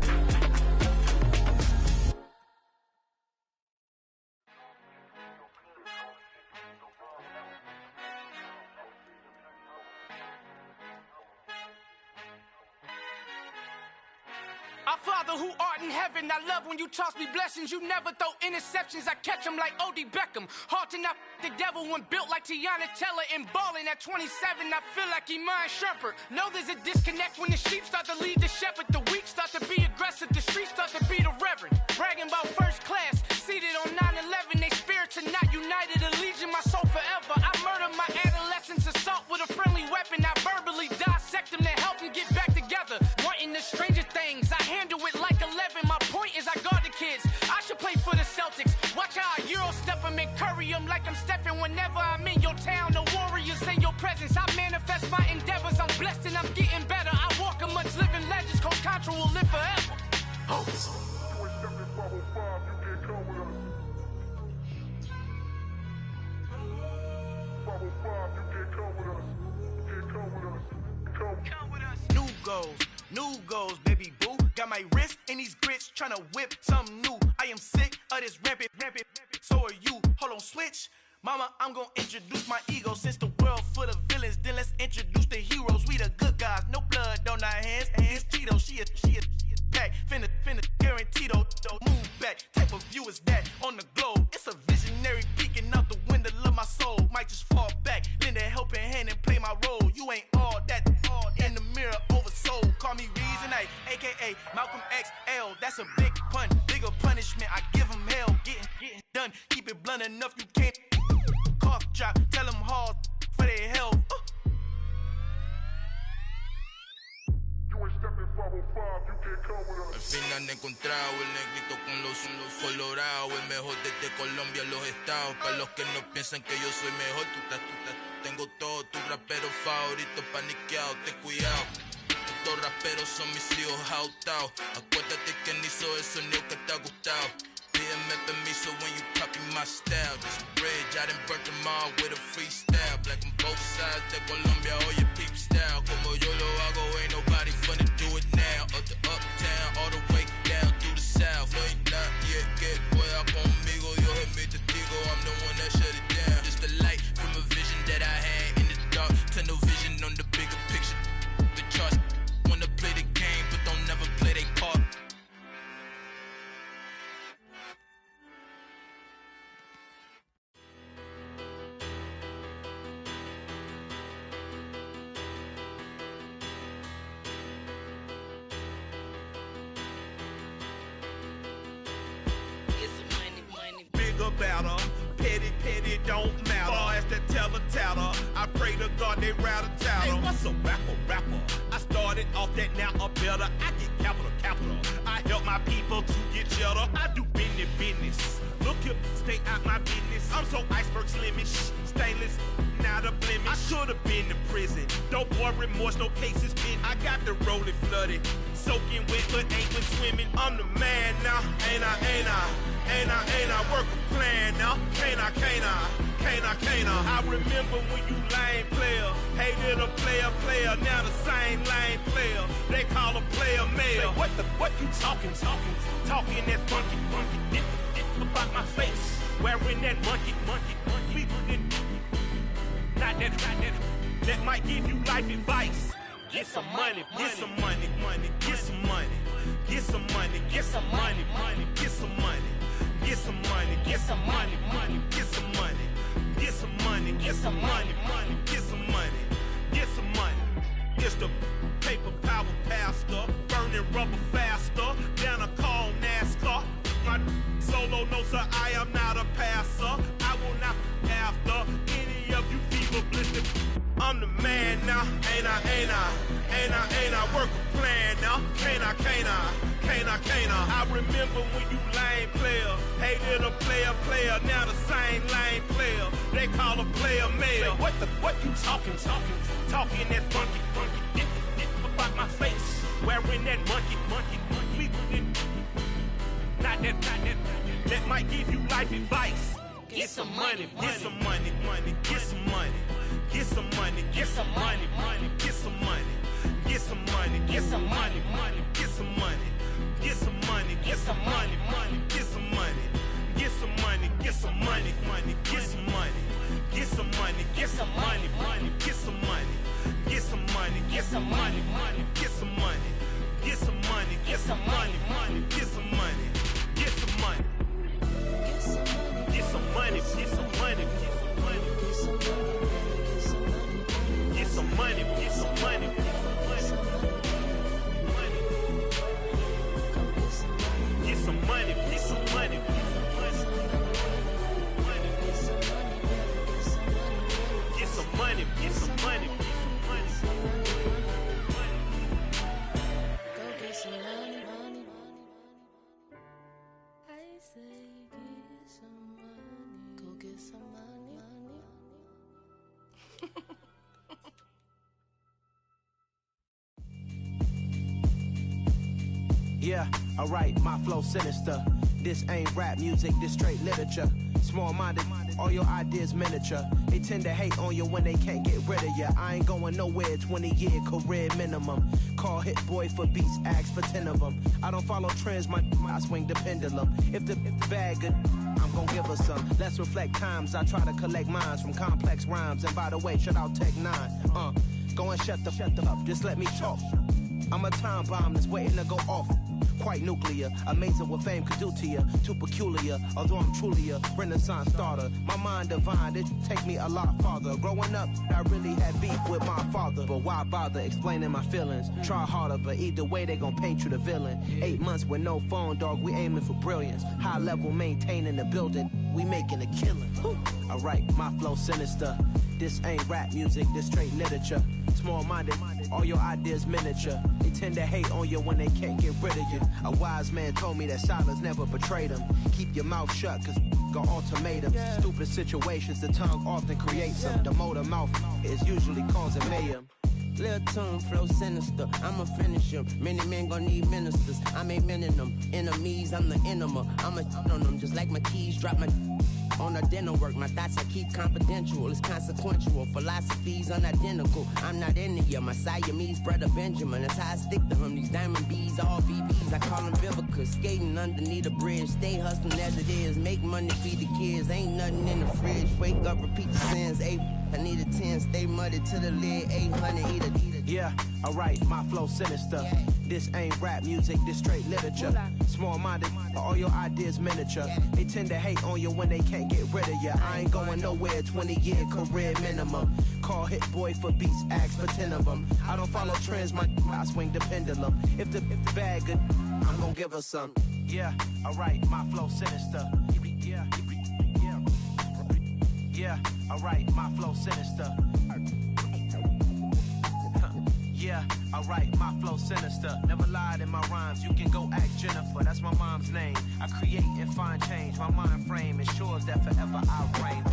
Our Father who art in heaven, I love when you toss me blessings. You never throw interceptions, I catch them like O.D. Beckham. Hard to not the devil when built like Tiana Teller and balling at 27. I feel like Iman Shumpert. Know there's a disconnect when the sheep start to lead the shepherd. The weak start to be aggressive, the streets start to be the reverend. Bragging about first class, seated on 9/11. They spirits are not united, a legion, my soul forever. I murdered my adolescence, assault with a friendly weapon. I verbally dissect them to help them get back together. Wanting the stranger things, I handle it like 11. My point is I guard the kids. I should play for the Celtics. Watch how I Euro step them and curry them like I'm stepping. Whenever I'm in your town, the warriors in your presence. I manifest my endeavors. I'm blessed and I'm getting better. I walk amongst living legends. Coach Contra will live forever. New goals, baby boo. Got my wrist in these grits, tryna whip something new. I am sick of this rampant. So are you. Hold on, switch. Mama, I'm gonna introduce my ego. Since the world full of villains, then let's introduce the heroes. We the good guys, no blood on our hands. It's Tito, she is pack. Finna, guaranteed though. Move back, type of view is that on the globe. It's a visionary peeking out the window of my soul. Might just fall back, lend a helping hand and play my role. You ain't all that in the mirror oversold. Call me Reason A, aka Malcolm XL. That's a big pun, bigger punishment. I give him hell, getting done. Keep it blunt enough, you can't cough drop. Tell them hard for their health. Al fin han encontrado el negrito con los colorados, el mejor desde Colombia, los estados. Para los que no piensan que yo soy mejor, tengo todo, tu rapero favorito paniqueado, ten cuidado. Estos raperos son mis hijos jautados. Acuérdate que ni hizo el sonido que te ha gustado. Pídeme permiso when you copy my style. This bridge, I done burnt them all with a freestyle. Black on both sides de Colombia, oye peep style. Como yo lo hago, ain't nobody finna do it now. Up to uptown, all the way down through the south. No hay nadie que pueda conmigo, Dios es mi testigo. I'm the one that shut it down. Just the light from a vision that I had in the dark. Tunnel vision on the bigger picture. The charts wanna play the game, but don't never play their part. Better, petty don't matter. Far as the teller, I pray to God they rattle tattle. Hey, what's a rapper? I started off that, now I'm better. I get capital. I help my people to get cheddar. I do business. Look here, stay out my business. I'm so iceberg slimish, stainless, not a blemish. I should've been to prison. Don't boy remorse, no cases pinned. I got the rolling flooded, soaking wet, but ain't been swimming. I'm the man now, ain't I? Work a plan now, can't I? I remember when you lame player, hated a player, now the same lame player. They call a player mayor. Say, what you talking that funky, about my face, wearing that monkey. Not that might give you life advice. Get some money. It's the paper power pastor, burning rubber faster, down a call NASCAR. My solo notes are I am not a passer. I will not after any of you fever blistered. I'm the man now, ain't I? Work a plan now, can't I? I remember when you lame player, hated a player, now the same lame player. They call a player mayor. Say, what you talking that funky, about my face, wearing that monkey. Not that might give you life advice. Get some money. Yeah, alright, my flow sinister. This ain't rap music, this straight literature. Small-minded, all your ideas miniature. They tend to hate on you when they can't get rid of you. I ain't going nowhere, 20-year career minimum. Call Hit Boy for beats, ask for 10 of them. I don't follow trends, I swing the pendulum. If the bag good, I'm gon' give her some. Let's reflect times, I try to collect minds from complex rhymes. And by the way, shout out Tech 9. Go and shut the up, just let me talk. I'm a time bomb that's waiting to go off. Quite nuclear, amazing what fame could do to you. Too peculiar, although I'm truly a renaissance starter. My mind divine, it take me a lot farther. Growing up, I really had beef with my father. But why bother explaining my feelings? Try harder, but either way they gon' paint you the villain. 8 months with no phone, dog, we aiming for brilliance. High level maintaining the building, we making a killing. Alright, my flow sinister. This ain't rap music, this straight literature. Small-minded, all your ideas miniature. They tend to hate on you when they can't get rid of you. A wise man told me that silence never betrayed him. Keep your mouth shut, cause got ultimatums. Stupid situations, the tongue often creates them. The motor mouth is usually causing mayhem. Lil' tune, flow sinister, I'ma finish him. Many men gon' need ministers, I'm aiming them. Enemies, I'm the enema, I'ma on them. Just like my keys, drop my on a dinner work. My thoughts I keep confidential, it's consequential. Philosophies unidentical, I'm not into you. My Siamese brother Benjamin, that's how I stick to him. These diamond bees, all BBs, I call them Vivica. Skating underneath a bridge, stay hustling as it is. Make money, feed the kids, ain't nothing in the fridge. Wake up, repeat the sins, I need a 10, stay muddy to the lid, 800, eat a. Yeah, alright, my flow sinister. This ain't rap music, this straight literature. Small-minded, all your ideas miniature. They tend to hate on you when they can't get rid of you. I ain't going nowhere, 20-year career minimum. Call Hit Boy for beats, ask for 10 of them. I don't follow trends, I swing the pendulum. If the bag good, I'm gon' give her some. Yeah, alright, my flow sinister. Yeah, alright, my flow sinister. Yeah, alright, my flow sinister. Never lied in my rhymes, you can go ask Jennifer. That's my mom's name. I create and find change. My mind frame ensures that forever I reign.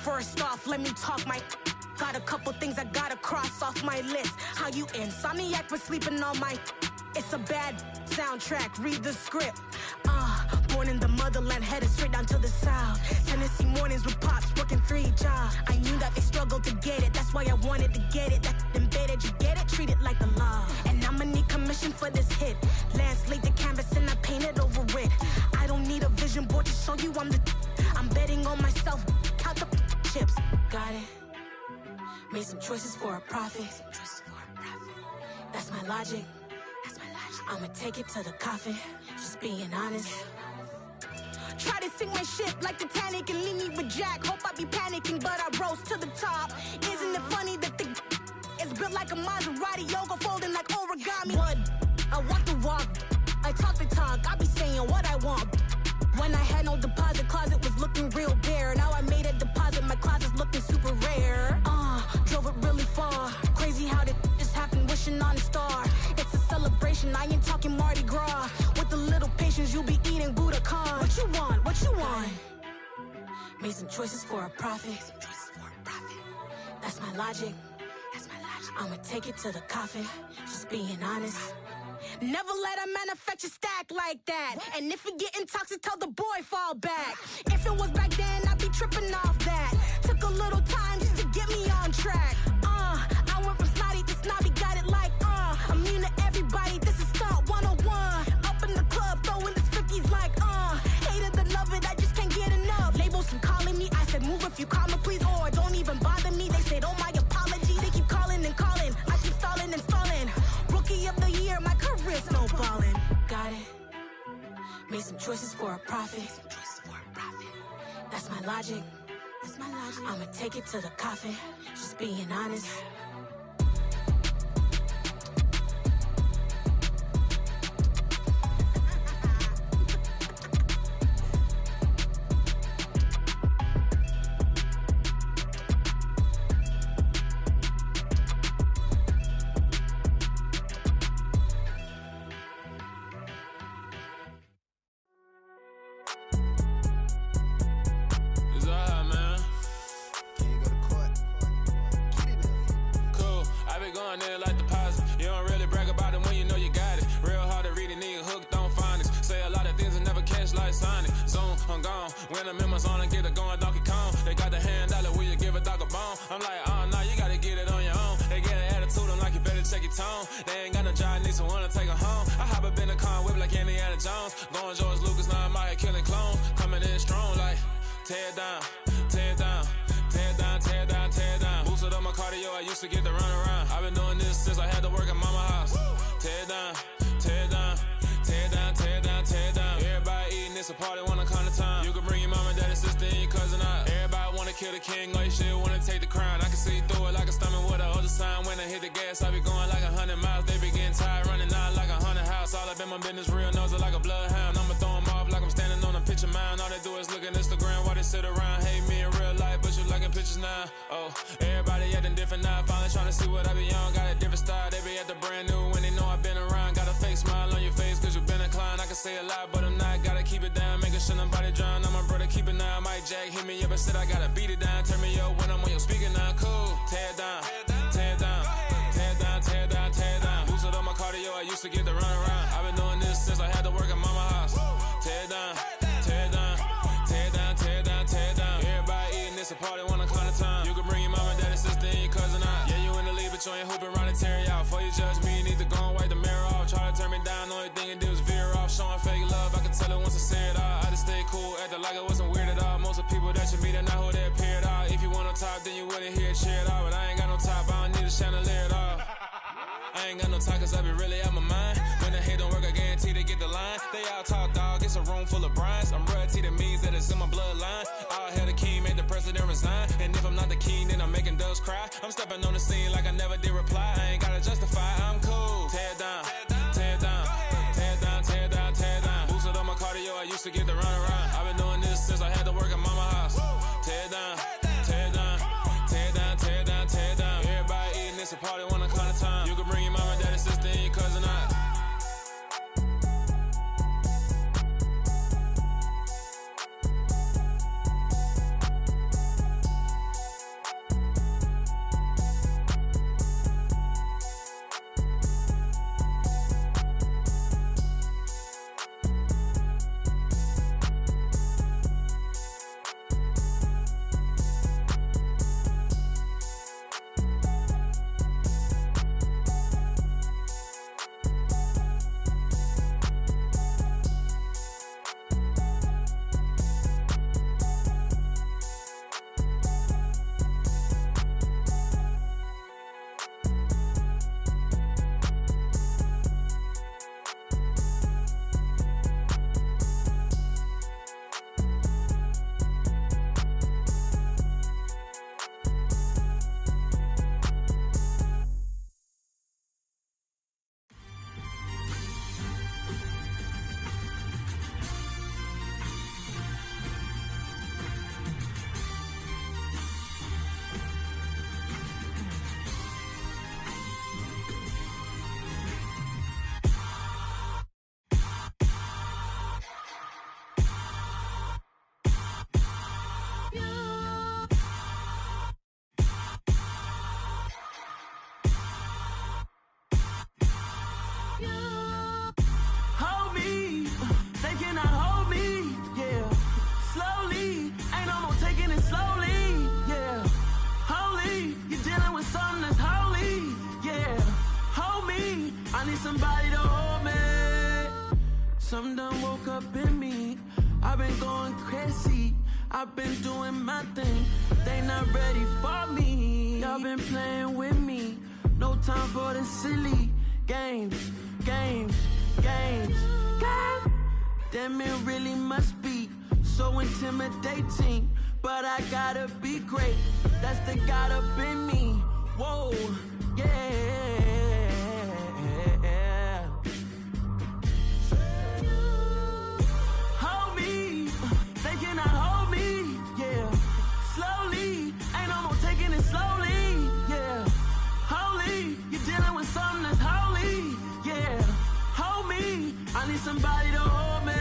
First off, let me talk my. Got a couple things I gotta cross off my list. How you insomniac for sleeping on my. It's a bad soundtrack, read the script. Born in the motherland, headed straight down to the south. Tennessee mornings with pops, working 3 jobs. I knew that they struggled to get it, that's why I wanted to get it. That embedded, you get it, treat it like the law. And I'ma need commission for this hit. Lance laid the canvas and I painted over it. I don't need a vision board to show you I'm betting on myself, count the chips. Got it. Made some choices for a profit. That's my logic. I'ma take it to the coffin. Just being honest. Try to sink my ship like Titanic and leave me with Jack. Hope I be panicking, but I rose to the top. Isn't it funny that the is built like a Maserati, yoga folding like origami? What? I walk the walk. I talk the talk. I be saying what I want. When I had no deposit, closet was looking real bare. Now I made a deposit, my closet's looking super rare. Drove it really far. Crazy how did just happen, wishing on a star. It's a celebration, I ain't talking Mardi Gras. With a little patience, you'll be eating Budokan. What you want? What you want? Made some choices for a profit. That's my logic. I'ma take it to the coffin. Just being honest. Never let a manufacture stack like that. And if it getting toxic, tell the boy fall back. If it was back then, I'd be tripping off that. Took a little time just to get me on track. I went from snotty to snobby, got it like immune to everybody, this is stunt 101. Up in the club, throwing this 50s like hate it, love it, I just can't get enough. Labels keep calling me, I said move if you call me please, or don't even bother me. They said oh my apologies, they keep calling and calling. I keep stalling and stalling. Rookie of the year, my career snowballing. Got it. Made some choices for a profit. That's my logic. I'ma take it to the coffin. Just being honest. It's alright, man. I'm like, oh, no, you gotta get it on your own. They get an attitude, I'm like, you better check your tone. They ain't got no job, need someone to take her home. I hop up in the car, whip like Indiana Jones. Going George Lucas, now I'm out here killing clones. Coming in strong, like, tear it down, tear it down. Tear it down, tear it down, tear it down. Boosted up my cardio, I used to get to run around. I've been doing this since I had to work at mama house. Tear it down, tear it down, tear it down, tear it down, tear it down. Everybody eating, it's a party, wanna come to time. You can bring your mama, daddy, sister, and your cousin out. Everybody wanna kill the king, or you shit wanna take the crown. I can see through it like a stomach with a other sign. When I hit the gas, I be going like 100 miles. They be getting tired, running out like 100 house. All up in my business, real nose like a bloodhound. I'ma throw them off like I'm standing on a picture mound. All they do is look at Instagram while they sit around. Hate me in real life, but you liking pictures now. Oh, everybody acting different now. Finally trying to see what I be on. Got a different style, they be at the brand new when they know I've been around. Got a fake smile on your face cause you been inclined. I can say a lot, but I'm not. Gotta keep it down, making sure nobody drown. I'm my brother, keep it now. Mike Jack hit me up and said I gotta beat it down. Turn me up when I'm on your speaker now. Cool, tear it down, tear it down, tear it down, tear it down, tear it down. Boosted up my cardio, I used to get to run around. I've been doing this since I had to work at mama house. Tear it down, tear it down, tear it down, tear it down, tear it down. Everybody eating, it's a party, wanna come to time. You can bring your mama, daddy, sister, and your cousin out. Yeah, you in the lead, but you ain't hooping around and tear it out. Before you judge me, you need to go and wipe the mirror off. Try to turn me down, only thing you do is veer off. Showing fake love, I can tell it once I say it all. I just stay cool, acting like it wasn't weird at all. Most of the people that you meet are not who they appear at all. If you want on top, then you wouldn't hear it cheer at all. But I ain't got no top, I don't need a chandelier at all. I ain't got no talk cause I be really out my mind. When the hate don't work, I guarantee they get the line. They all talk dog, it's a room full of brines. I'm royalty, that means that it's in my bloodline. All hail the king, made the president resign. And if I'm not the king, then I'm making doves cry. I'm stepping on the scene like I never did reply. I ain't gotta justify, I'm cool. Tear it down, tear it down, tear it down, tear it down, tear it down. Boosted up my cardio, I used to get to run around. I've been doing this since I had to work at mama house. Tear it down, tear it down, tear it down, tear it down, tear it down. Everybody eating, it's a party, wanna come to time. You can bring your mama, daddy, sister, and your cousin out. Somebody to hold me. Something done woke up in me. I've been going crazy. I've been doing my thing. They not ready for me. Y'all been playing with me. No time for the silly games, games, games, games. Damn, it really must be so intimidating. But I gotta be great. That's the God up in me. Whoa, yeah. Hold me, they cannot hold me, yeah. Slowly, ain't no more taking it slowly, yeah. Holy, you're dealing with something that's holy, yeah. Hold me, I need somebody to hold me.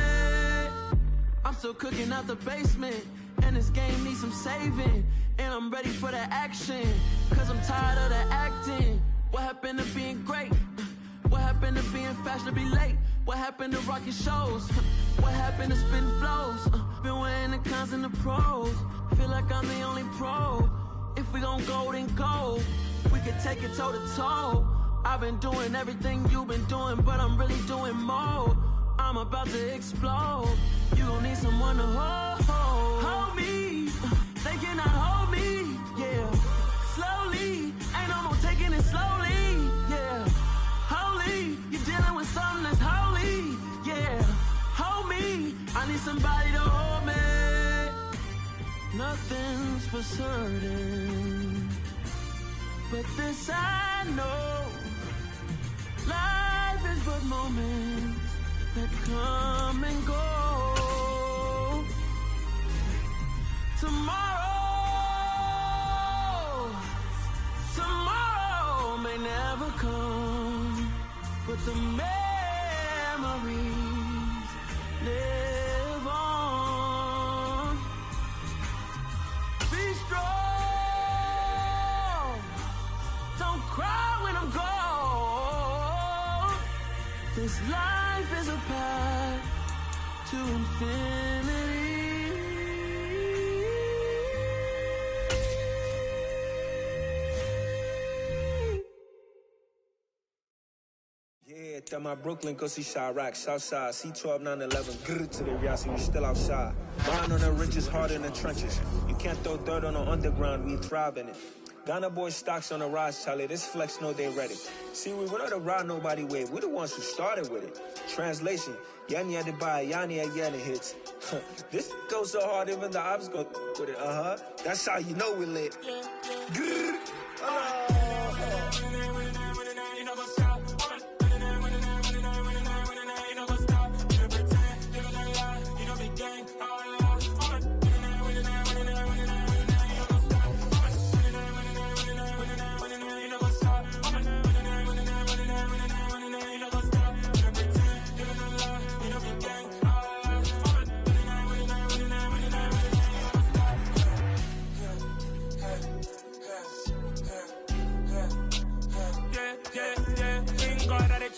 I'm still cooking out the basement, and this game needs some saving. And I'm ready for the action, cause I'm tired of the acting. What happened to being great? What happened to being fashionably late? What happened to rocking shows? What happened to spitting flows? Been weighing the cons and the pros. Feel like I'm the only pro. If we gon' go can take it toe to toe. I've been doing everything you've been doing, but I'm really doing more. I'm about to explode. You gon' need someone to hold me. They cannot hold me, yeah. Slowly, ain't no more taking it slowly, yeah. Holy, you're dealing with something that's holy, yeah. Hold me, I need somebody to hold me. Nothing's for certain, but this I know. Life is but moments that come and go. Tomorrow may never come, but the memories live on. Be strong, don't cry when I'm gone. This life is a path to infinity. Yeah, tell my Brooklyn, go see Chirac, Southside, C12, 911, grr to the Riasi, we still outside. Mine on the riches, hard in the trenches. You can't throw dirt on the underground, we thrive in it. Ghana boys stocks on the rise, Charlie, this flex know they ready. See, we not a ride nobody wave, we the ones who started with it. Translation, Yani had to buy, Yani had Yanni hits. This goes so hard, even the ops go with it, That's how you know we lit. Grr,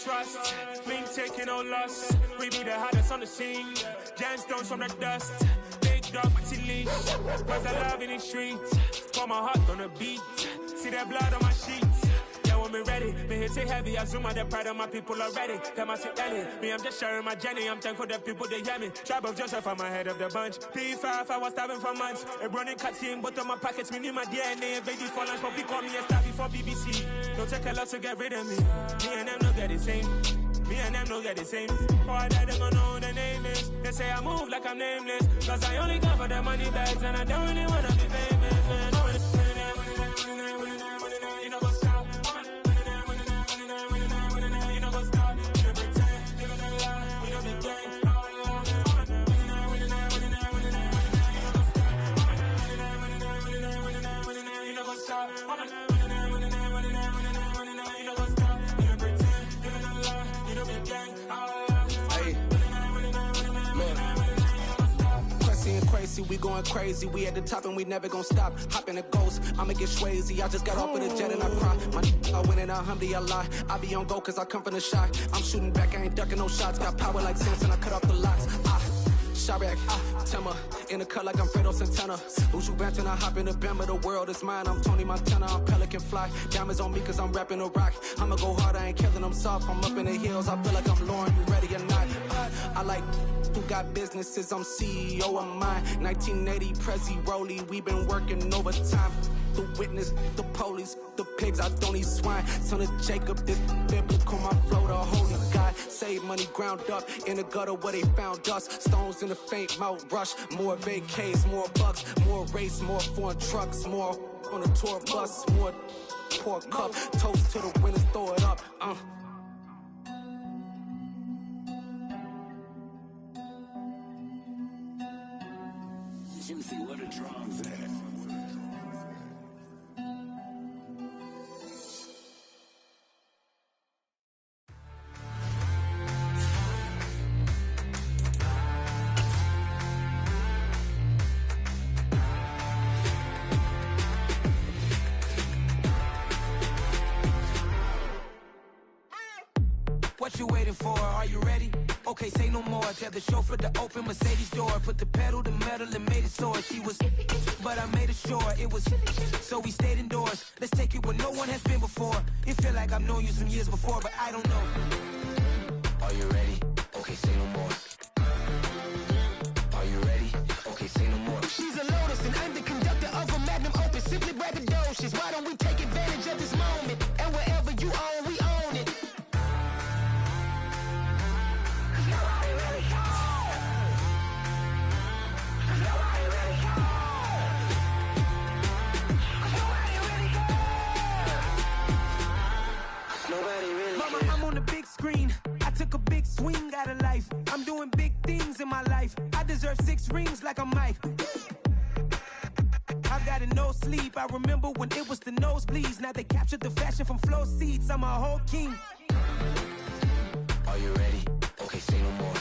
trust, been taking no loss. We be the hottest on the scene. Gemstones from the dust. Big dog, pretty leash. Was the love in the streets. Pour my heart on the beat. See that blood on my sheets. Yeah, when me ready, me hit it heavy. I zoom out the pride of my people already. Them I see Ellie. Me, I'm just sharing my journey. I'm thankful the people they hear me. Tribe of Joseph, I'm ahead of the bunch. P5, I was starving for months. A running cut in both of my pockets. Me need my DNA and baby for lunch. But people call me a star before BBC. Don't take a lot to get rid of me. Me and them don't get the same. Me and them don't get the same. Boy, that they gonna know who the name is. They say I move like I'm nameless. Cause I only come for the money bags and I don't really wanna be famous, man. You know what's up? You know what's up? You pretend, you know the lie, you know the game. You know what's up? Crazy, we going crazy. We at the top and we never gonna stop. Hop in a ghost, I'ma get swayzy. I just got off of the jet and I cry. My I win and alhamdulillah. I be on go cause I come from the shot. I'm shooting back, I ain't ducking no shots. Got power like Samson, I cut off the locks. Chirac, Tema, in the cut like I'm Fredo Santana. Uju Banton, I hop in the Bama, the world is mine. I'm Tony Montana, I'm Pelican Fly. Diamonds on me cause I'm rapping a rock. I'ma go hard, I ain't killing them soft. I'm up in the hills, I feel like I'm Lauren, you ready or not? I like who got businesses, I'm CEO of mine. 1980 Prezi Rolly, we been working overtime. The witness, the police, the pigs, I don't eat swine. Son of Jacob, this biblical, my flow, the holy God. Save money ground up in the gutter where they found us. Stones in the faint mouth rush. More vacays, more bucks, more race, more foreign trucks, more on a tour bus, more pour cup. Toast to the winners, throw it up. Juicy, where the drums at? What you waiting for? Are you ready? Okay, say no more. Tell the chauffeur to open Mercedes door. Put the pedal to metal and made it soar. She was, but I made it sure it was. So we stayed indoors. Let's take it where no one has been before. It feel like I've known you some years before, but I don't know. Are you ready? Okay, say no more. Are you ready? Okay, say no more. She's a Lotus and I'm the conductor of a magnum opus. Simply braggadocious. Why don't we take advantage of this moment? And wherever you own, we own it. Mama, I'm on the big screen. I took a big swing out of life. I'm doing big things in my life. I deserve 6 rings like a Mike. I've got no sleep. I remember when it was the nosebleeds. Now they captured the fashion from flow seats. I'm a whole king. Are you ready? Okay, say no more.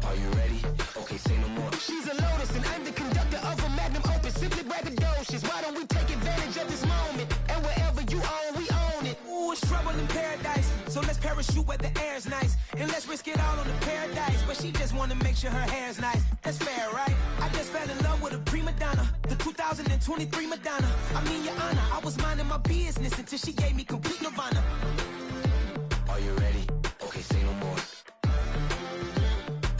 Are you ready? Okay, say no more. She's a Lotus and I'm the conductor of a magnum opus. Simply braggadocious. Why don't we take advantage of this moment? And wherever you own, we own it. Ooh, it's trouble in paradise. So let's parachute where the air's nice. And let's risk it all on the paradise. But she just wanna make sure her hair's nice. That's fair, right? I just fell in love with a prima donna. The 2023 Madonna. I mean, your honor, I was minding my business until she gave me complete nirvana. Are you ready? Okay, say no more.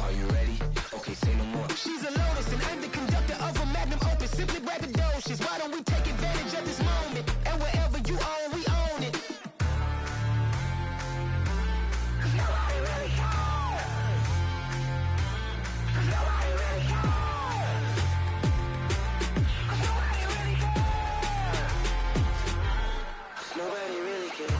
Are you ready? Okay, say no more. She's a Lotus and I'm the conductor of a magnum opus. Simply braggadocious. Why don't we take advantage of this moment? And wherever you own, we own it. Nobody really cares.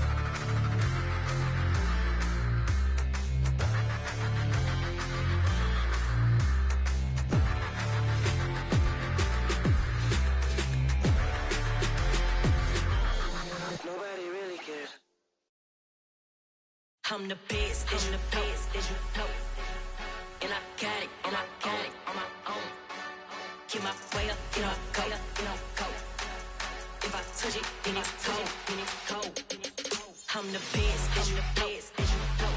Nobody really cares. I'm the best, as you know. And I got it, and I got it on my own. Get my way up, get on go, go. If I touch it, then it's cold, I'm the best, as you know.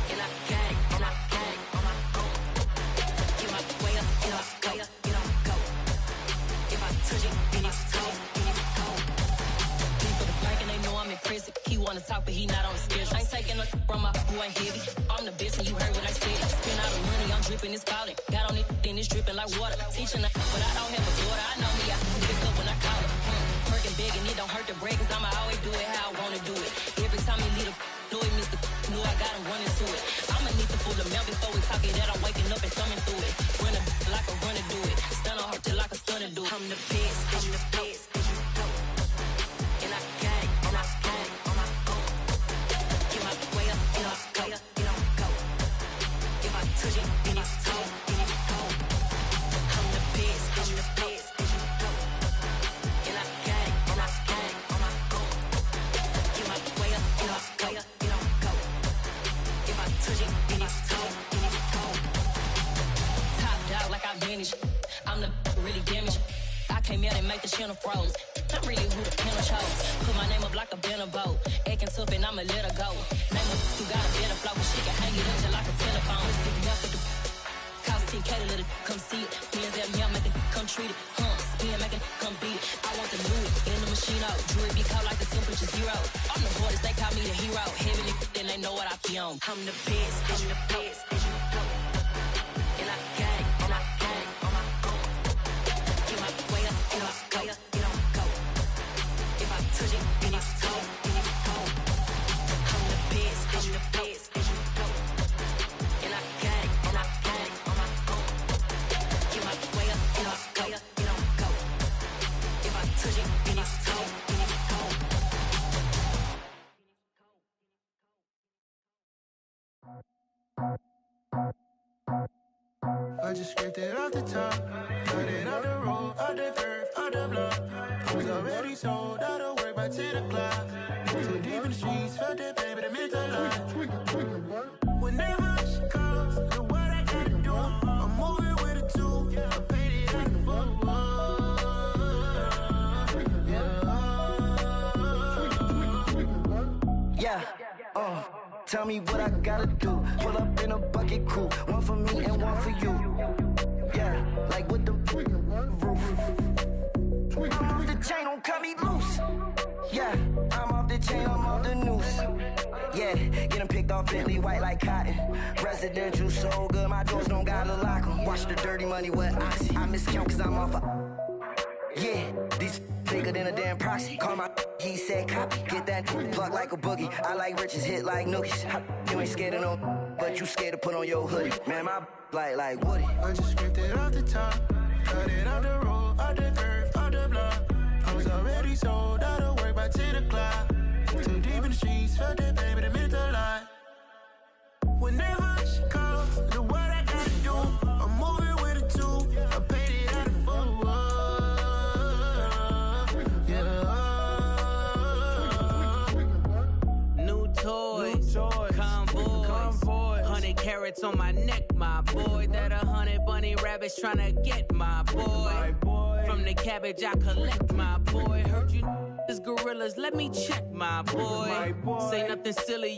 And I got it, and I got it on my own. Get my way up, get on go. If I touch it, then it's cold, for the bank and they know I'm in prison. He wanna talk, but he not on the schedule. I ain't taking a from my who ain't heavy. I'm the best and you heard what I said. Spend all the money, I'm dripping, it's falling. Got on it, then it's dripping like water. Teaching her, but I don't have a daughter. I know me, I pick up when I call her. Working big and it don't hurt the break, cause I'ma always do it how I wanna do it. Every time he lead a know it, Mr. Knew I got him running to it. I'ma need to pull the mail before we talk it that I'm waking up and thumbing through it. Run a like a runner do it. Stun on her till like a stunner do it. I'm the best, as you know. And I got it, and I got it on my own. Get my way up, get on go. If I touch it, then it's cold, I'm the best, as you know. And I got it, and I got it on my own. Get my way up, get on go. If I touch it, then it's cold, Top dog like I manage. I'm the really damaged. I came out and make the channel froze. I'm really who the panel chose. Put my name up like a banner boat. Acting tough and I'ma let her go. Name her who got a better flow, but she can hang it up just like a telephone. Stick me up with the cost 10K to let it come see it. Me and them, yeah, make it come treat it. Spin, make it come beat it. I want the Louis in the machine out. Jewelry be caught like the temperature 0. I'm the hardest, they call me the hero. Heaven it, then they know what I be on. I'm the best, as you know. And I got it, and I got it on my own. Get my way up, get on go. If I touch it, then it's cold, I'm the best, as you know. And I got it, and I got it on my own. Get my way up, get on go. If I touch it, then it's cold, I just scraped it off the top, got it on the road, on the curve, on the block. I was already sold, out of work by 10 o'clock. So deep in the streets, felt that baby, that meant a lot. Whenever she calls, look what I gotta do. I'm moving with a two, I paid it like a fuck. Tell me what I gotta do. Pull up in a bucket crew. One for me and one for you. Yeah, like with the roof. I'm off the chain, don't cut me loose. Yeah, I'm off the chain, I'm off the noose. Yeah, get him picked off Bentley, white like cotton. Residential so good, my doors don't gotta lock 'em. Watch the dirty money with Oxy. I miscount cause I'm off a... Yeah, these bigger than a damn proxy. Call my he said copy. Get that plug like a boogie. I like riches, hit like nookies. You ain't scared of no, but you scared to put on your hoodie. Man, my like Woody. I just ripped it off the top. Cut it off the road, off the curve, off the block. I was already sold out of work by 10 o'clock. Too deep in the streets, felt that baby, that meant a lot. Whenever she calls, the what I gotta do, I'm moving with a two. I paid it out of full. Yeah. New toys, convoys, 100 carats on my neck, my boy. That 100 bunny rabbits tryna get my boy. From the cabbage I collect, my boy. Heard you gorillas, let me check, my boy. Say nothing silly.